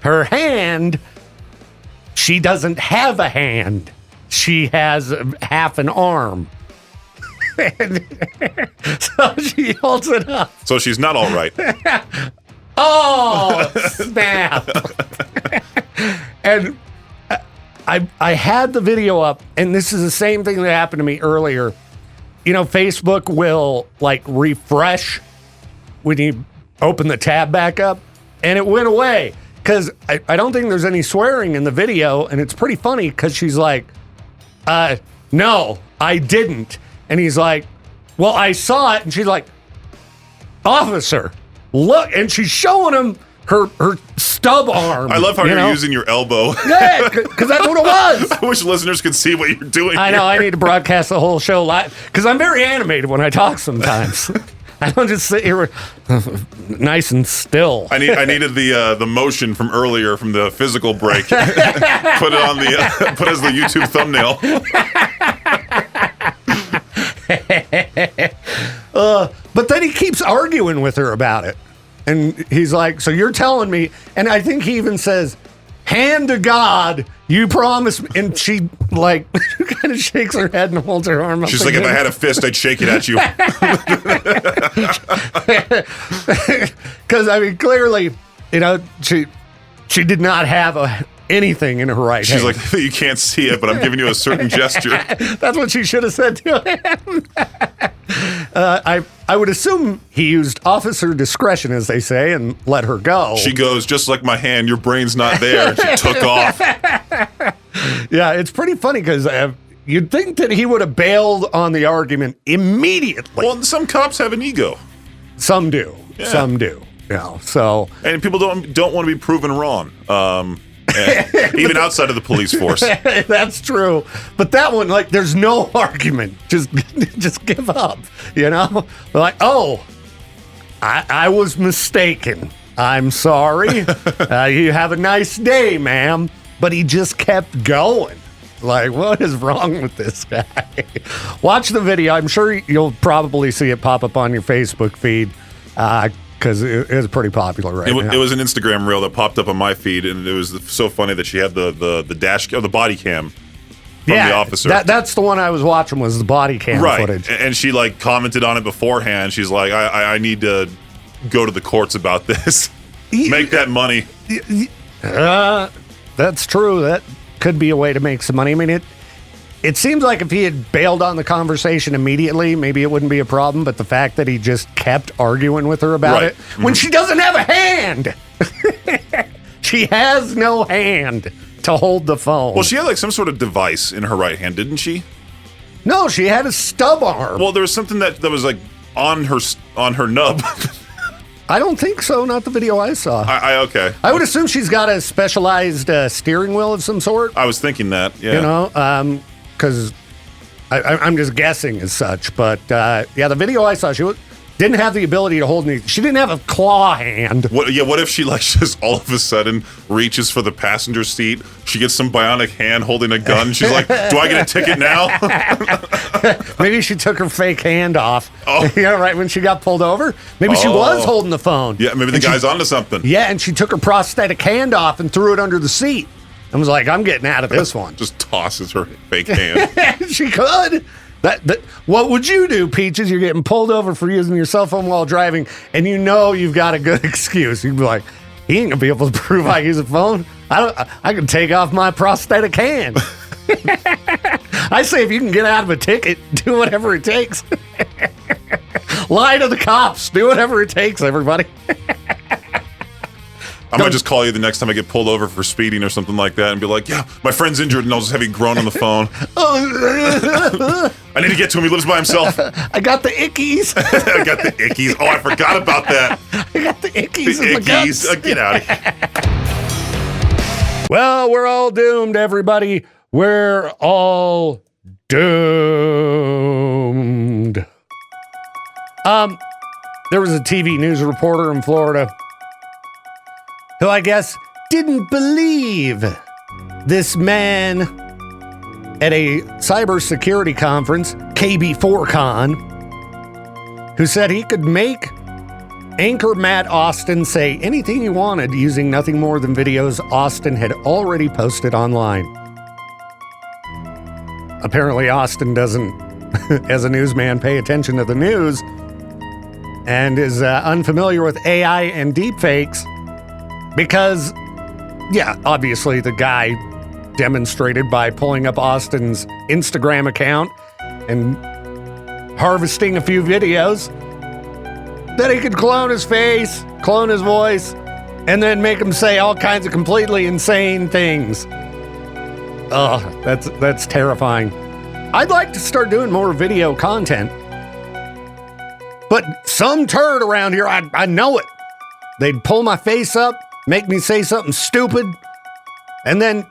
her hand. She doesn't have a hand. She has half an arm. So she holds it up.
So she's not all right.
Oh, snap. And I had the video up, and this is the same thing that happened to me earlier. Facebook will refresh when you open the tab back up, and it went away because I don't think there's any swearing in the video, and it's pretty funny because she's like, "No, I didn't." And he's like, "Well, I saw it," and she's like, "Officer, look," and she's showing him her stub arm.
I love how you're using your elbow.
Yeah, because that's what it was.
I wish listeners could see what you're doing.
I know. I need to broadcast the whole show live because I'm very animated when I talk sometimes. I don't just sit here nice and still.
I needed the motion from earlier from the physical break. Put it on put as the YouTube thumbnail.
But then he keeps arguing with her about it. And he's like, "So you're telling me," and I think he even says, "Hand to God, you promise me." And she kind of shakes her head and holds her arm up.
She's like, "If I had a fist, I'd shake it at you."
Because clearly, she did not have anything in her right
She's
hand.
like, you can't see it, but I'm giving you a certain gesture.
That's what she should have said to him. I would assume he used officer discretion, as they say, and let her go.
She goes, just like my hand, your brain's not there. And she took off.
Yeah, it's pretty funny because you'd think that he would have bailed on the argument immediately.
Well, some cops have an ego.
Some do.
Yeah.
Some do. Yeah. So
And people don't want to be proven wrong. Even outside of the police force.
that's true. But that one, like, there's no argument. Just give up. You know? Like, oh, I was mistaken. I'm sorry. You have a nice day, ma'am. But he just kept going. Like, what is wrong with this guy? Watch the video. I'm sure you'll probably see it pop up on your Facebook feed because it is pretty popular right now.
It was an Instagram reel that popped up on my feed, and it was so funny that she had the dash, the body cam from the officer.
That's the one I was watching was the body cam footage.
And she like commented on it beforehand. She's like, I need to go to the courts about this. Make that money.
That's true. That could be a way to make some money. I mean, it seems like if he had bailed on the conversation immediately, maybe it wouldn't be a problem. But the fact that he just kept arguing with her about it when she doesn't have a hand. She has no hand to hold the phone.
Well, she had like some sort of device in her right hand, didn't she?
No, she had a stub arm.
Well, there was something that was like on her nub.
I don't think so. Not the video I saw.
Okay.
I would assume she's got a specialized steering wheel of some sort.
I was thinking that, yeah.
You know, because I'm just guessing as such. But, yeah, the video I saw, she didn't have the ability to hold anything. She didn't have a claw hand.
What if she like just all of a sudden reaches for the passenger seat? She gets some bionic hand holding a gun. She's like, do I get a ticket now?
Maybe she took her fake hand off.
Oh.
You know, right when she got pulled over. Maybe she was holding the phone.
Yeah, maybe the guy's onto something.
Yeah, and she took her prosthetic hand off and threw it under the seat. And was like, I'm getting out of this one.
Just tosses her fake hand.
She could. What would you do, Peaches? You're getting pulled over for using your cell phone while driving, and you know you've got a good excuse. You'd be like, he ain't gonna be able to prove I use a phone. I can take off my prosthetic hand. I say if you can get out of a ticket, do whatever it takes. Lie to the cops. Do whatever it takes, everybody.
I might just call you the next time I get pulled over for speeding or something like that and be like, yeah, my friend's injured, and I'll just have you groan on the phone. I need to get to him. He lives by himself.
I got the ickies.
I got the ickies. Oh, I forgot about that.
I got the ickies in the guts.
Get out of here.
Well, we're all doomed, everybody. We're all doomed. There was a TV news reporter in Florida who I guess didn't believe this man at a cybersecurity conference, KB4Con, who said he could make anchor Matt Austin say anything he wanted using nothing more than videos Austin had already posted online. Apparently Austin doesn't, as a newsman, pay attention to the news and is unfamiliar with AI and deepfakes. Because, yeah, obviously the guy demonstrated by pulling up Austin's Instagram account and harvesting a few videos that he could clone his face, clone his voice, and then make him say all kinds of completely insane things. Oh, that's terrifying. I'd like to start doing more video content. But some turd around here, I know it. They'd pull my face up, make me say something stupid, and then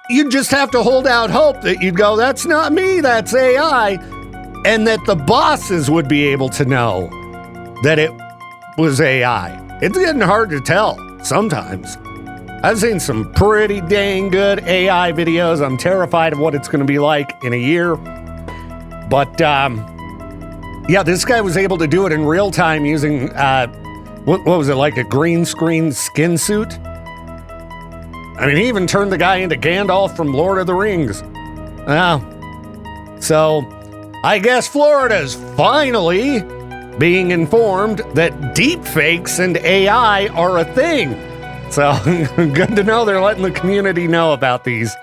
you'd just have to hold out hope that you'd go, that's not me, that's AI, and that the bosses would be able to know that it was AI. It's getting hard to tell sometimes. I've seen some pretty dang good AI videos. I'm terrified of what it's going to be like in a year. But, yeah, this guy was able to do it in real time using... What was it, like a green screen skin suit? I mean, he even turned the guy into Gandalf from Lord of the Rings. So, I guess Florida's finally being informed that deepfakes and AI are a thing. So good to know they're letting the community know about these,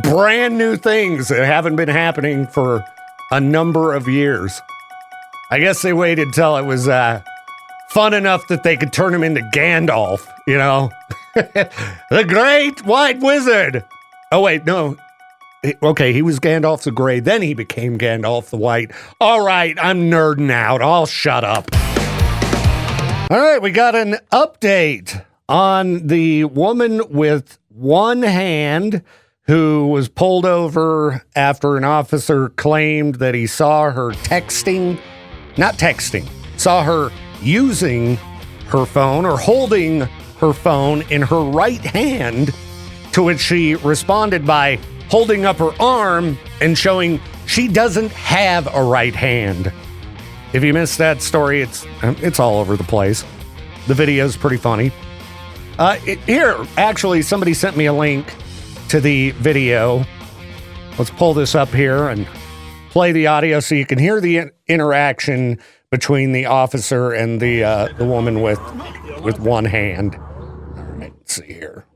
brand new things that haven't been happening for a number of years. I guess they waited till it was fun enough that they could turn him into Gandalf, the Great White Wizard. Oh, wait, no. Okay, he was Gandalf the Gray, then he became Gandalf the White. All right, I'm nerding out. I'll shut up. All right, we got an update on the woman with one hand who was pulled over after an officer claimed that he saw her saw her using her phone or holding her phone in her right hand, to which she responded by holding up her arm and showing she doesn't have a right hand. If you missed that story, it's all over the place. The video's pretty funny. Here, actually, somebody sent me a link to the video. Let's pull this up here and play the audio so you can hear the interaction between the officer and the woman with one hand. All right, let's see here.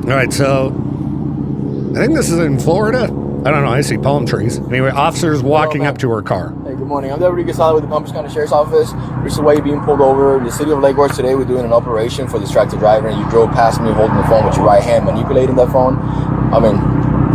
All right, so I think this is in Florida. I don't know. I see palm trees. Anyway, officers walking up to her car.
Hey, good morning. I'm Deputy Gasala with the Palm Beach County Sheriff's Office. This is why you're being pulled over. The city of Lake Worth today, we're doing an operation for distracted driver, and you drove past me holding the phone with your right hand, manipulating that phone. I mean,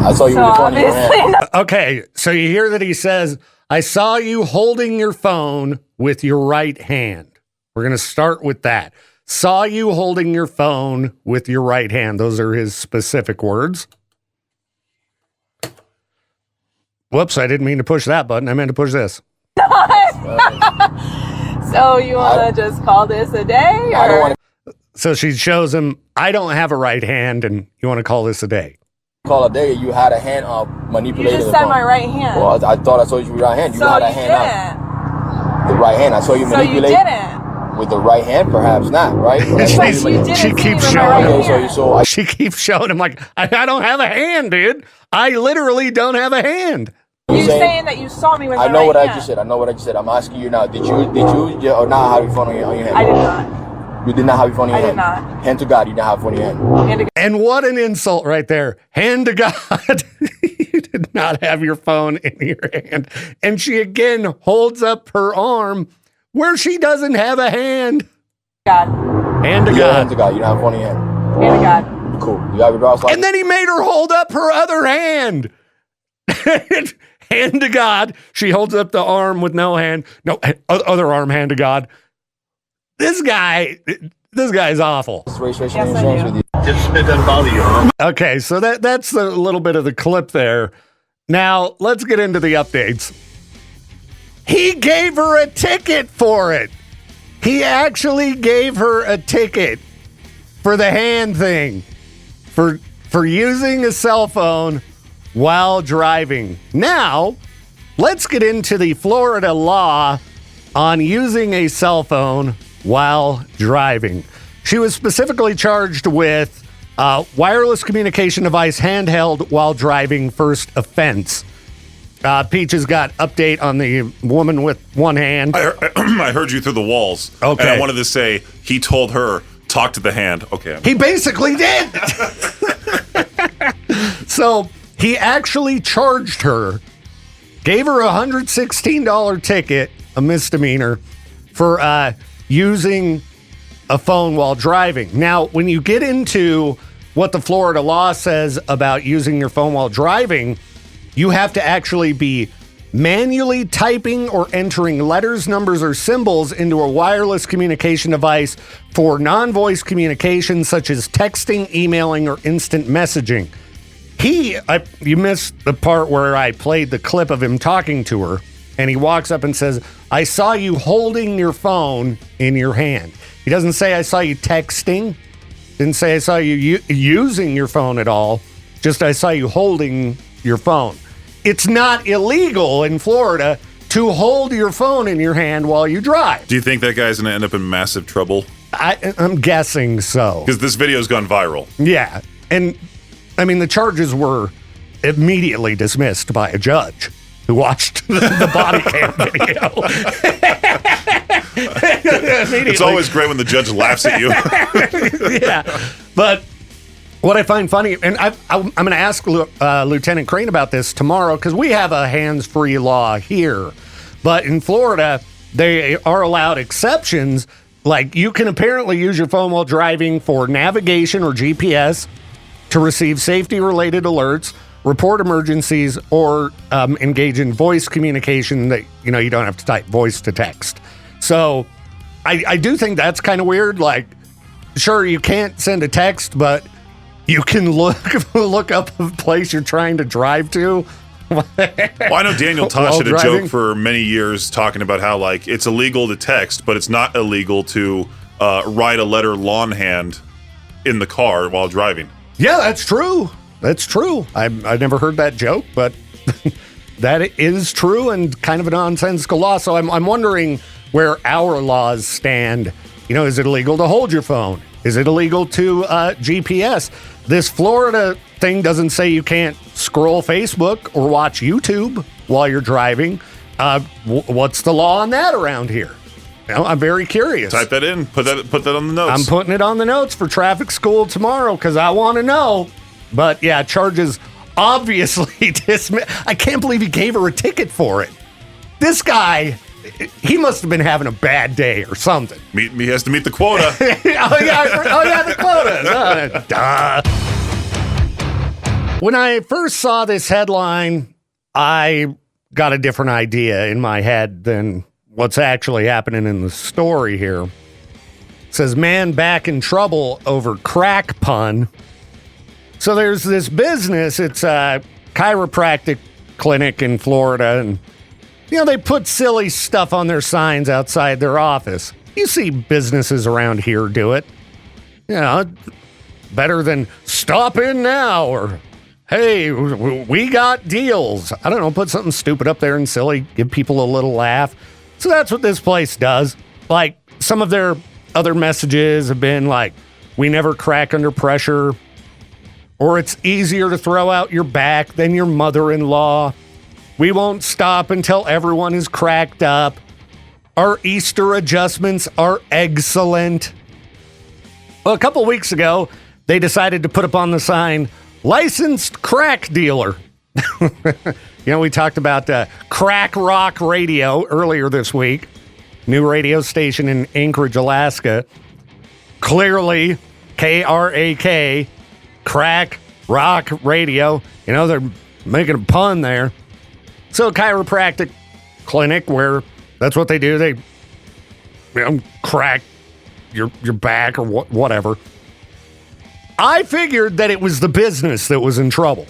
I saw you with the phone in your hand.
Okay, so you hear that he says, I saw you holding your phone with your right hand. We're going to start with that. Saw you holding your phone with your right hand. Those are his specific words. Whoops, I didn't mean to push that button. I meant to push this.
So you want to just call this a day? Or?
I don't want to
So she shows him, I don't have a right hand, and you want to call this a day.
call a day. You had a hand up manipulating
You just
the
said
phone.
my right hand.
Well, I thought I saw you with your right hand. You
so
had a
you
hand
didn't.
up. The right hand. I saw you
So you
manipulate.
didn't.
With the right hand, perhaps not, right?
She keeps showing him.
So
She keeps showing him like, I don't have a hand, dude. I literally don't have a hand.
You saying that you saw me with
I
my
know
right
what
hand.
I just said. I know what I just said. I'm asking you now. Did you or not have your phone on your hand?
I did not.
You did not have your phone in your
I
hand?
did not.
Hand to God, you did not have your phone in your hand.
And what an insult right there. Hand to God. You did not have your phone in your hand. And she again holds up her arm where she doesn't have a hand.
God.
Hand to
Yeah, hand
God.
to God. You don't have your phone in your hand.
Hand to God.
Cool. You have your driver's license?
And then he made her hold up her other hand. Hand to God. She holds up the arm with no hand. No, other arm, hand to God. This guy's awful.
Registration
Yes,
and
I
insurance
do.
with you.
Just it doesn't bother you, huh?
Okay, so that's a little bit of the clip there. Now, let's get into the updates. He gave her a ticket for it. He actually gave her a ticket for the hand thing, for using a cell phone while driving. Now, let's get into the Florida law on using a cell phone while driving. She was specifically charged with wireless communication device handheld while driving, first offense. Peach has got update on the woman with one hand.
I heard you through the walls.
Okay.
And I wanted to say, he told her, talk to the hand. Okay.
He basically did. So he actually charged her, gave her a $116 ticket, a misdemeanor, for using a phone while driving. Now, when you get into what the Florida law says about using your phone while driving, you have to actually be manually typing or entering letters, numbers, or symbols into a wireless communication device for non-voice communication such as texting, emailing, or instant messaging. You missed the part where I played the clip of him talking to her, and he walks up and says, I saw you holding your phone in your hand. He doesn't say, I saw you texting. Didn't say, I saw you using your phone at all. Just, I saw you holding your phone. It's not illegal in Florida to hold your phone in your hand while you drive.
Do you think that guy's going to end up in massive trouble?
I'm guessing so.
Because this video's gone viral.
Yeah. And, I mean, the charges were immediately dismissed by a judge who watched the body cam video.
It's always great when the judge laughs at you.
Yeah. But what I find funny, and I'm going to ask Lieutenant Crane about this tomorrow, because we have a hands-free law here. But in Florida, they are allowed exceptions. Like, you can apparently use your phone while driving for navigation or GPS, to receive safety-related alerts, report emergencies, or engage in voice communication that, you don't have to type voice to text. So I do think that's kind of weird. Like, sure, you can't send a text, but you can look up a place you're trying to drive to.
Well, I know Daniel Tosh had a joke for many years talking about how, like, it's illegal to text, but it's not illegal to write a letter longhand in the car while driving.
Yeah, that's true. That's true. I never heard that joke, but that is true and kind of a nonsensical law. So I'm wondering where our laws stand. Is it illegal to hold your phone? Is it illegal to GPS? This Florida thing doesn't say you can't scroll Facebook or watch YouTube while you're driving. What's the law on that around here? I'm very curious.
Type that in. Put that on the notes.
I'm putting it on the notes for traffic school tomorrow because I want to know. But yeah, charges obviously dismissed. I can't believe he gave her a ticket for it. This guy, he must have been having a bad day or something.
He has to meet the quota.
the quota. Duh. When I first saw this headline, I got a different idea in my head than what's actually happening in the story here. It says, man back in trouble over crack pun. So there's this business. It's a chiropractic clinic in Florida, and they put silly stuff on their signs outside their office. You see businesses around here do it. Better than stop in now or hey, we got deals. I don't know, put something stupid up there and silly, give people a little laugh. So that's what this place does. Like, some of their other messages have been like, we never crack under pressure, or it's easier to throw out your back than your mother-in-law. We won't stop until everyone is cracked up. Our Easter adjustments are excellent. Well, a couple weeks ago, they decided to put up on the sign, licensed crack dealer. We talked about Crack Rock Radio earlier this week. New radio station in Anchorage, Alaska. Clearly, KRAK, Crack Rock Radio. They're making a pun there. So, a chiropractic clinic where that's what they do. They crack your back or whatever. I figured that it was the business that was in trouble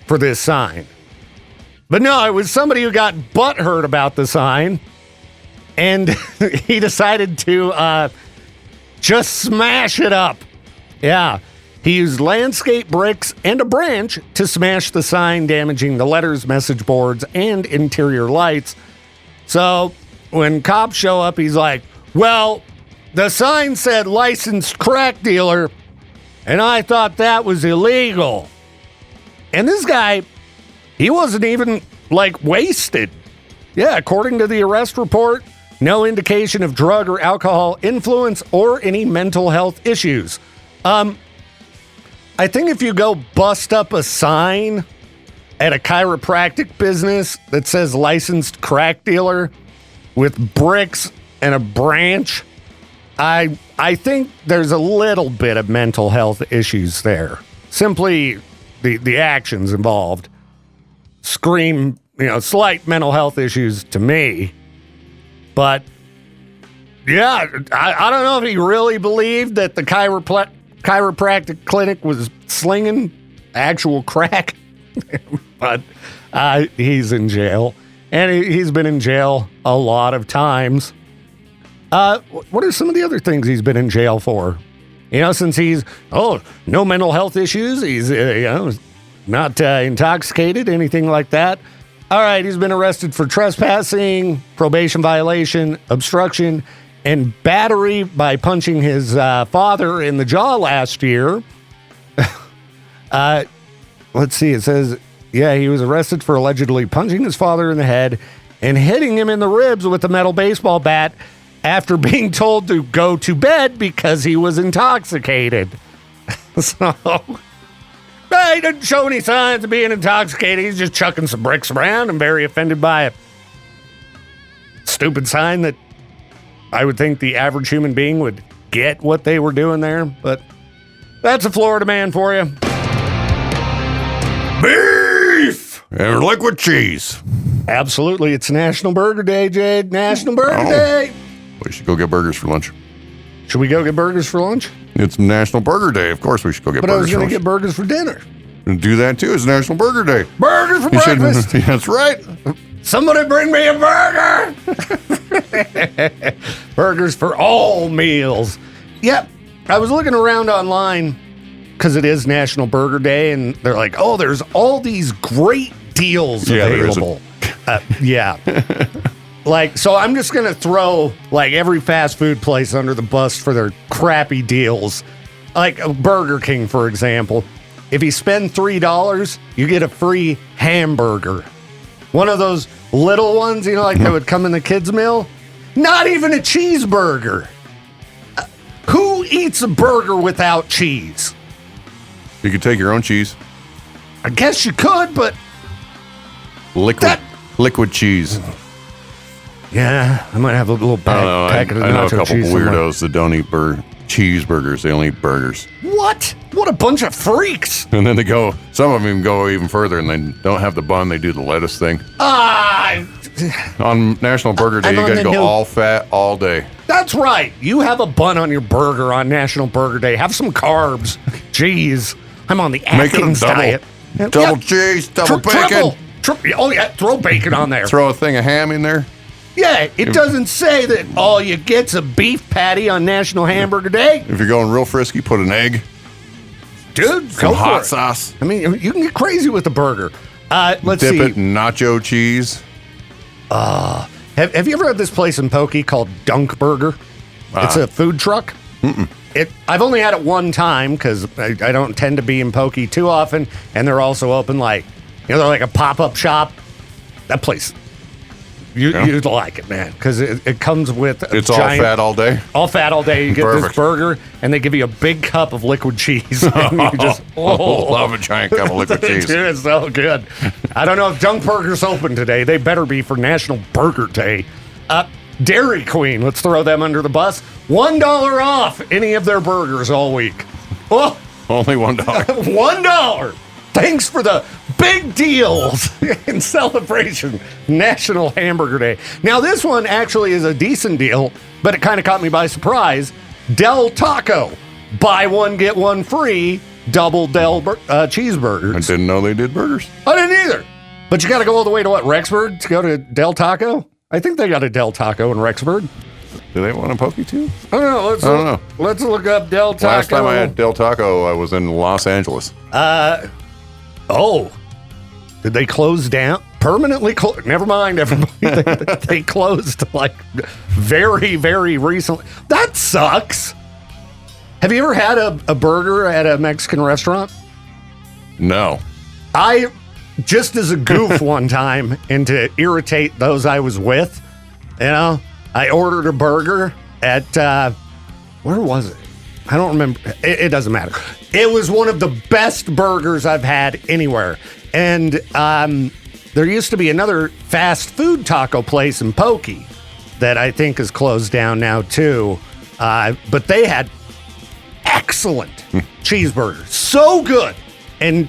for this sign. But no, it was somebody who got butthurt about the sign, and he decided to just smash it up. Yeah, he used landscape bricks and a branch to smash the sign, damaging the letters, message boards, and interior lights. So when cops show up, he's like, well, the sign said licensed crack dealer, and I thought that was illegal. And this guy, he wasn't even, wasted. Yeah, according to the arrest report, no indication of drug or alcohol influence or any mental health issues. I think if you go bust up a sign at a chiropractic business that says licensed crack dealer with bricks and a branch, I think there's a little bit of mental health issues there. Simply the actions involved scream, slight mental health issues to me. But yeah, I don't know if he really believed that the chiropractic clinic was slinging actual crack. But he's in jail, and he's been in jail a lot of times. What are some of the other things he's been in jail for? Since he's, no mental health issues, he's, not intoxicated, anything like that. All right, he's been arrested for trespassing, probation violation, obstruction, and battery by punching his father in the jaw last year. Let's see, it says, he was arrested for allegedly punching his father in the head and hitting him in the ribs with a metal baseball bat after being told to go to bed because he was intoxicated. So, he didn't show any signs of being intoxicated. He's just chucking some bricks around and very offended by a stupid sign that I would think the average human being would get what they were doing there. But that's a Florida man for you.
Beef and liquid cheese.
Absolutely. It's National Burger Day, Jade. National Burger Day.
We should go get burgers for lunch.
Should we go get burgers for lunch?
It's National Burger Day. Of course we should go get
But I
burgers
was
for
going to
lunch.
get burgers for dinner.
And do that too. It's National Burger Day.
Burger for
You should-
breakfast.
That's right.
Somebody bring me a burger. Burgers for all meals. Yep. I was looking around online because it is National Burger Day, and they're like, oh, there's all these great deals
Yeah, there is
available. Yeah. Like, so I'm just going to throw like every fast food place under the bus for their crappy deals. Like Burger King, for example. If you spend $3, you get a free hamburger. One of those little ones, like that would come in the kids' meal. Not even a cheeseburger. Who eats a burger without cheese?
You could take your own cheese.
I guess you could, but
Liquid cheese.
yeah, I might have a little packet of
I know a
nacho
couple
cheese somewhere.
weirdos that don't eat cheeseburgers. They only eat burgers.
What? What a bunch of freaks!
And then they go, some of them go even further and they don't have the bun. They do the lettuce thing. On National Burger Day,
I'm
you
on
got to
the
go
new-
all fat all day.
That's right. You have a bun on your burger on National Burger Day. Have some carbs. Jeez, I'm on the
Make it a
Atkins
double.
diet.
Double
Yeah.
cheese, double bacon.
Triple. Oh yeah, throw bacon on there.
Throw a thing of ham in there.
Yeah, it doesn't say that all you get's a beef patty on National Hamburger Day.
If you're going real frisky, put an egg.
Dude,
Some
go
hot
for it.
sauce.
I mean, you can get crazy with the burger. Let's
Dip
see.
it in nacho cheese.
Have you ever had this place in Pokey called Dunk Burger? It's a food truck. I've only had it one time because I don't tend to be in Pokey too often, and they're also open like, they're like a pop-up shop. That place, you'd like it, man, because it comes with a
It's
giant,
all fat all day.
all fat all day. You get this
Perfect.
burger, and they give you a big cup of liquid cheese. And you just
Love a giant cup of liquid cheese.
Dude, it's so good. I don't know if Dunk Burger's open today. They better be for National Burger Day. Dairy Queen, let's throw them under the bus. $1 off any of their burgers all week. Oh,
Only $1.
$1. Thanks for the big deals in celebration National Hamburger Day. Now, this one actually is a decent deal, but it kind of caught me by surprise. Del Taco. Buy one, get one free. Double Del cheeseburgers.
I didn't know they did burgers.
I didn't either. But you got to go all the way to what, Rexburg to go to Del Taco? I think they got a Del Taco in Rexburg.
Do they want a Pokey too?
I don't know.
I don't know.
Let's look up Del Taco.
Last time I had Del Taco, I was in Los Angeles.
Oh, did they close down? Permanently closed? Never mind, everybody. They closed like very, very recently. That sucks. Have you ever had a burger at a Mexican restaurant?
No.
I, just as a goof one time and to irritate those I was with, I ordered a burger at, where was it? I don't remember. It doesn't matter. It was one of the best burgers I've had anywhere. And there used to be another fast food taco place in Pokey that I think is closed down now too. But they had excellent cheeseburgers. So good. And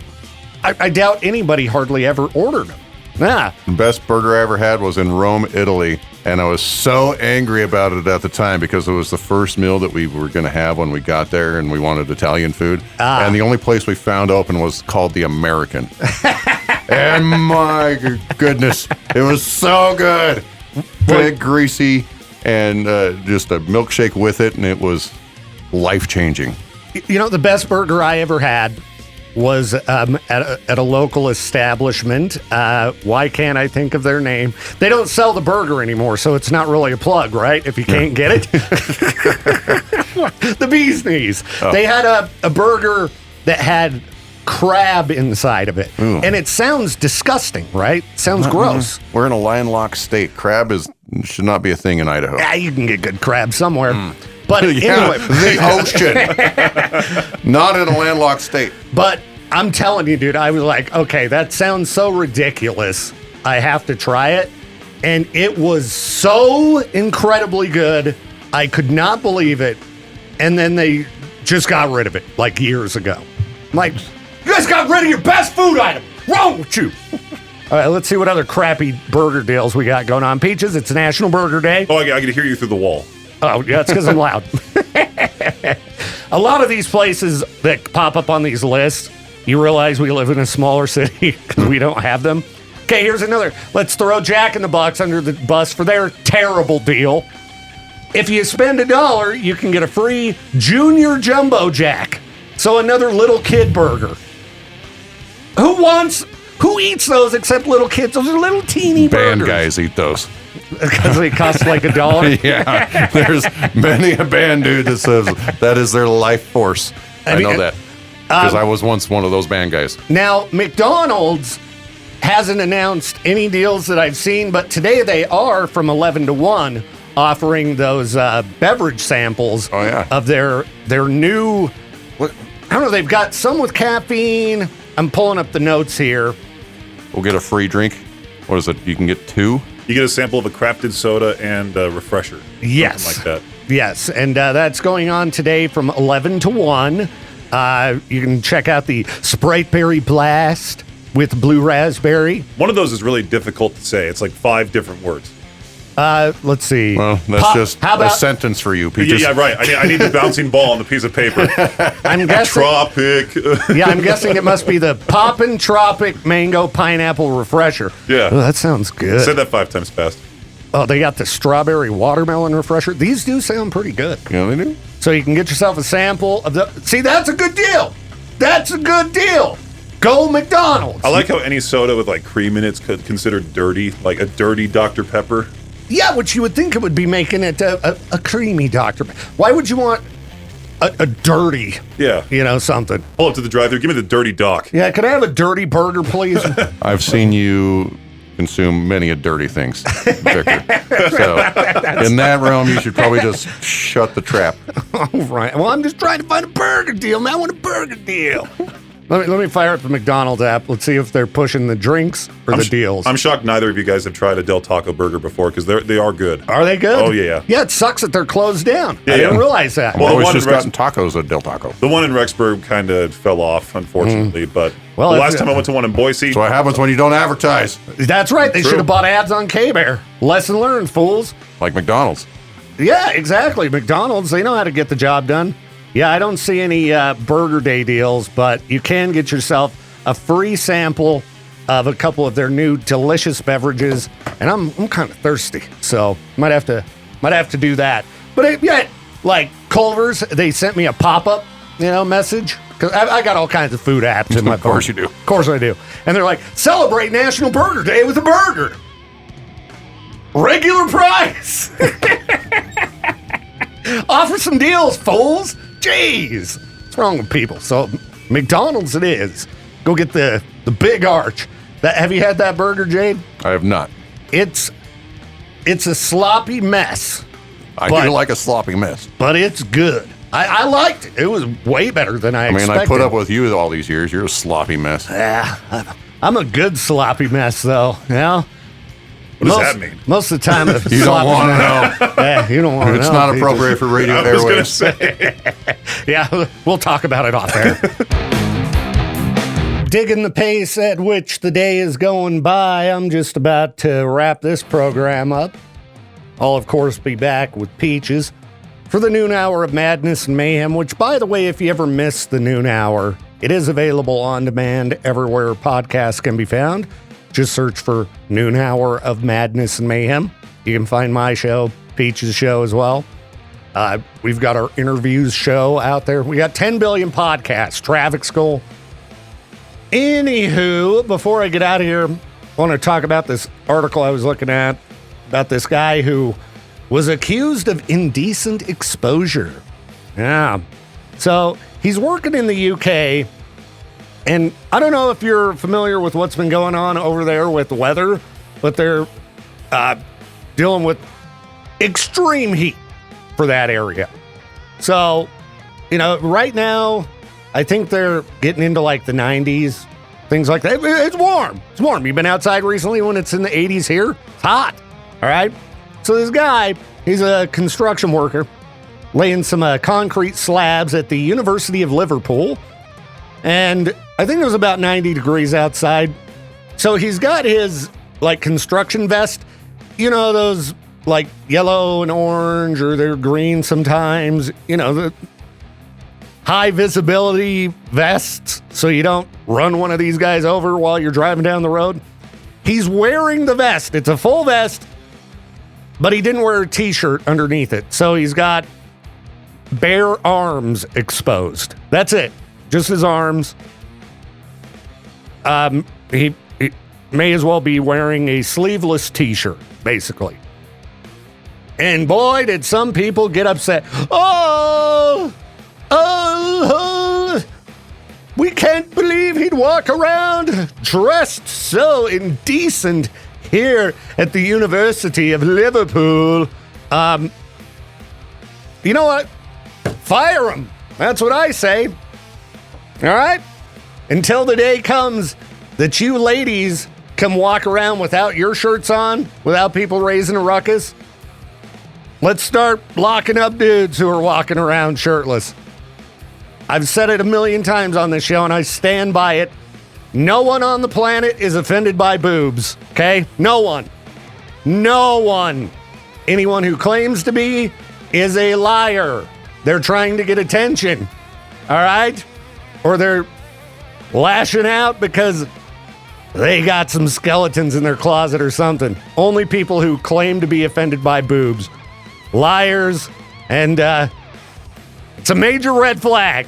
I doubt anybody hardly ever ordered them. Nah.
The best burger I ever had was in Rome, Italy. And I was so angry about it at the time because it was the first meal that we were going to have when we got there and we wanted Italian food. And the only place we found open was called The American. And my goodness, it was so good. Big, greasy, and just a milkshake with it. And it was life-changing.
The best burger I ever had was at a local establishment. Why can't I think of their name? They don't sell the burger anymore, so it's not really a plug, right? If you can't get it. The Bee's Knees.
Oh.
They had a burger that had crab inside of it.
Ooh.
And it sounds disgusting, right? Sounds gross.
We're in a landlocked state. Crab is should not be a thing in Idaho.
Yeah, you can get good crab somewhere. But
Yeah,
anyway,
the ocean. Not in a landlocked state.
but I'm telling you, dude, I was like, okay, that sounds so ridiculous. I have to try it. And it was so incredibly good. I could not believe it. And then they just got rid of it like years ago. I'm like, you guys got rid of your best food item. Wrong with you? All right, let's see what other crappy burger deals we got going on. Peaches, it's National Burger Day.
Oh, I can hear you through the wall.
Oh, yeah, it's because I'm loud. A lot of these places that pop up on these lists, you realize we live in a smaller city because we don't have them. Okay, here's another. Let's throw Jack in the Box under the bus for their terrible deal. If you spend $1, you can get a free Junior Jumbo Jack. So another little kid burger. Who eats those except little kids? Those are little teeny
Band
burgers.
guys eat those.
Because they cost like $1.
Yeah, there's many a band dude that says that is their life force. I know that because I was once one of those band guys.
Now, McDonald's hasn't announced any deals that I've seen, but today they are from 11 to 1 offering those beverage samples of their new, I don't know, they've got some with caffeine. I'm pulling up the notes here.
We'll get a free drink. What is it? You can get 2?
You get a sample of a crafted soda and a refresher.
Yes.
Something like that.
Yes, and that's going on today from 11 to 1. You can check out the Sprite Berry Blast with blue raspberry.
One of those is really difficult to say. It's like 5 different words.
Let's see.
Well, that's just a sentence for you, Peaches.
Yeah, right. I need the bouncing ball on the piece of paper.
I'm guessing.
Tropic.
Yeah, I'm guessing it must be the Poppin' Tropic Mango Pineapple Refresher.
Yeah.
Oh, that sounds good.
Say that 5 times fast.
Oh, they got the Strawberry Watermelon Refresher. These do sound pretty good.
Yeah, they do.
So you can get yourself a sample of the... See, that's a good deal. That's a good deal. Go McDonald's.
I like how any soda with like cream in it's considered dirty, like a dirty Dr. Pepper.
Yeah, which you would think it would be making it a creamy Dr. Why would you want a dirty, something?
Pull up to the drive-thru. Give me the dirty Doc.
Yeah, could I have a dirty burger, please?
I've seen you consume many a dirty things, Victor. So in that realm, you should probably just shut the trap.
All right. Well, I'm just trying to find a burger deal, man. I want a burger deal. Let me fire up the McDonald's app. Let's see if they're pushing the drinks or the deals.
I'm shocked neither of you guys have tried a Del Taco burger before because they are good.
Are they good?
Oh, yeah.
Yeah, it sucks that they're closed down.
Yeah,
I didn't realize that.
I've always just gotten tacos at Del Taco.
The one in Rexburg kind of fell off, unfortunately. But the last time I went to one in Boise.
That's what happens when you don't advertise.
That's right. They should have bought ads on K-Bear. Lesson learned, fools.
Like McDonald's.
Yeah, exactly. McDonald's, they know how to get the job done. Yeah, I don't see any Burger Day deals, but you can get yourself a free sample of a couple of their new delicious beverages, and I'm kind of thirsty, so might have to do that. But like Culver's, they sent me a pop-up, message because I got all kinds of food apps in my phone.
Of course you do.
Of course I do. And they're like, celebrate National Burger Day with a burger, regular price. Offer some deals, fools. Jeez, what's wrong with people? So McDonald's it is. Go get the big arch. Have you had that burger, Jade?
I have not.
It's a sloppy mess.
I do like a sloppy mess.
But it's good. I liked it. It was way better than I expected.
I put up with you all these years. You're a sloppy mess.
Yeah, I'm a good sloppy mess, though. Yeah.
What does that mean?
Most of the time,
you don't want to know.
Yeah, you don't want to know.
It's not appropriate for radio airwaves.
I was going to say.
Yeah, we'll talk about it off air. Digging the pace at which the day is going by, I'm just about to wrap this program up. I'll, of course, be back with Peaches for the noon hour of Madness and Mayhem, which, by the way, if you ever miss the noon hour, it is available on demand everywhere podcasts can be found. Just search for Noon Hour of Madness and Mayhem. You can find my show, Peach's show as well. We've got our interviews show out there. We got 10 billion podcasts, Traffic School. Anywho, before I get out of here, I want to talk about this article I was looking at about this guy who was accused of indecent exposure. Yeah. So he's working in the UK. And I don't know if you're familiar with what's been going on over there with the weather, but they're dealing with extreme heat for that area. So, right now, I think they're getting into like the 90s, things like that. It's warm. It's warm. You've been outside recently when it's in the 80s here? It's hot. All right. So this guy, he's a construction worker, laying some concrete slabs at the University of Liverpool. And I think it was about 90 degrees outside. So he's got his like construction vest, those like yellow and orange, or they're green sometimes, the high visibility vests so you don't run one of these guys over while you're driving down the road. He's wearing the vest. It's a full vest, but he didn't wear a t-shirt underneath it. So he's got bare arms exposed. That's it. Just his arms. He may as well be wearing a sleeveless t-shirt, basically. And boy, did some people get upset. Oh, we can't believe he'd walk around dressed so indecent here at the University of Liverpool. You know what? Fire him. That's what I say. All right? Until the day comes that you ladies can walk around without your shirts on, without people raising a ruckus. Let's start locking up dudes who are walking around shirtless. I've said it a million times on this show, and I stand by it. No one on the planet is offended by boobs, okay? No one. No one. Anyone who claims to be is a liar. They're trying to get attention, all right? Or they're lashing out because they got some skeletons in their closet or something. Only people who claim to be offended by boobs. Liars, and it's a major red flag.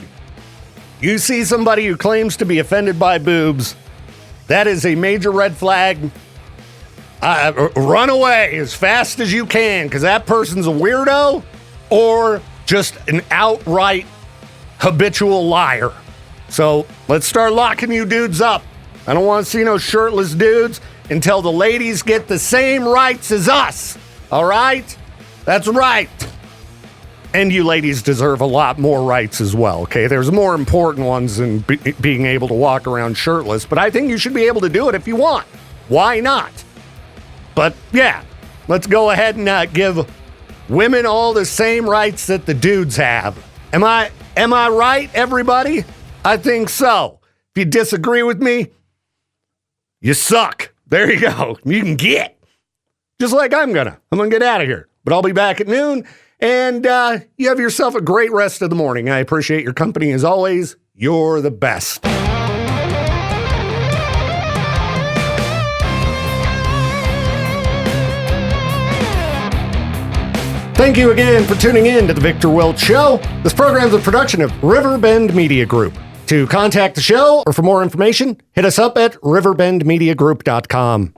You see somebody who claims to be offended by boobs, that is a major red flag. Run away as fast as you can, because that person's a weirdo or just an outright habitual liar. So let's start locking you dudes up. I don't want to see no shirtless dudes until the ladies get the same rights as us. All right? That's right. And you ladies deserve a lot more rights as well, okay? There's more important ones than being able to walk around shirtless, but I think you should be able to do it if you want. Why not? But yeah, let's go ahead and give women all the same rights that the dudes have. Am I right, everybody? I think so. If you disagree with me, you suck. There you go. You can get. Just like I'm gonna get out of here. But I'll be back at noon, and you have yourself a great rest of the morning. I appreciate your company as always. You're the best. Thank you again for tuning in to The Victor Welch Show. This program is a production of Riverbend Media Group. To contact the show or for more information, hit us up at riverbendmediagroup.com.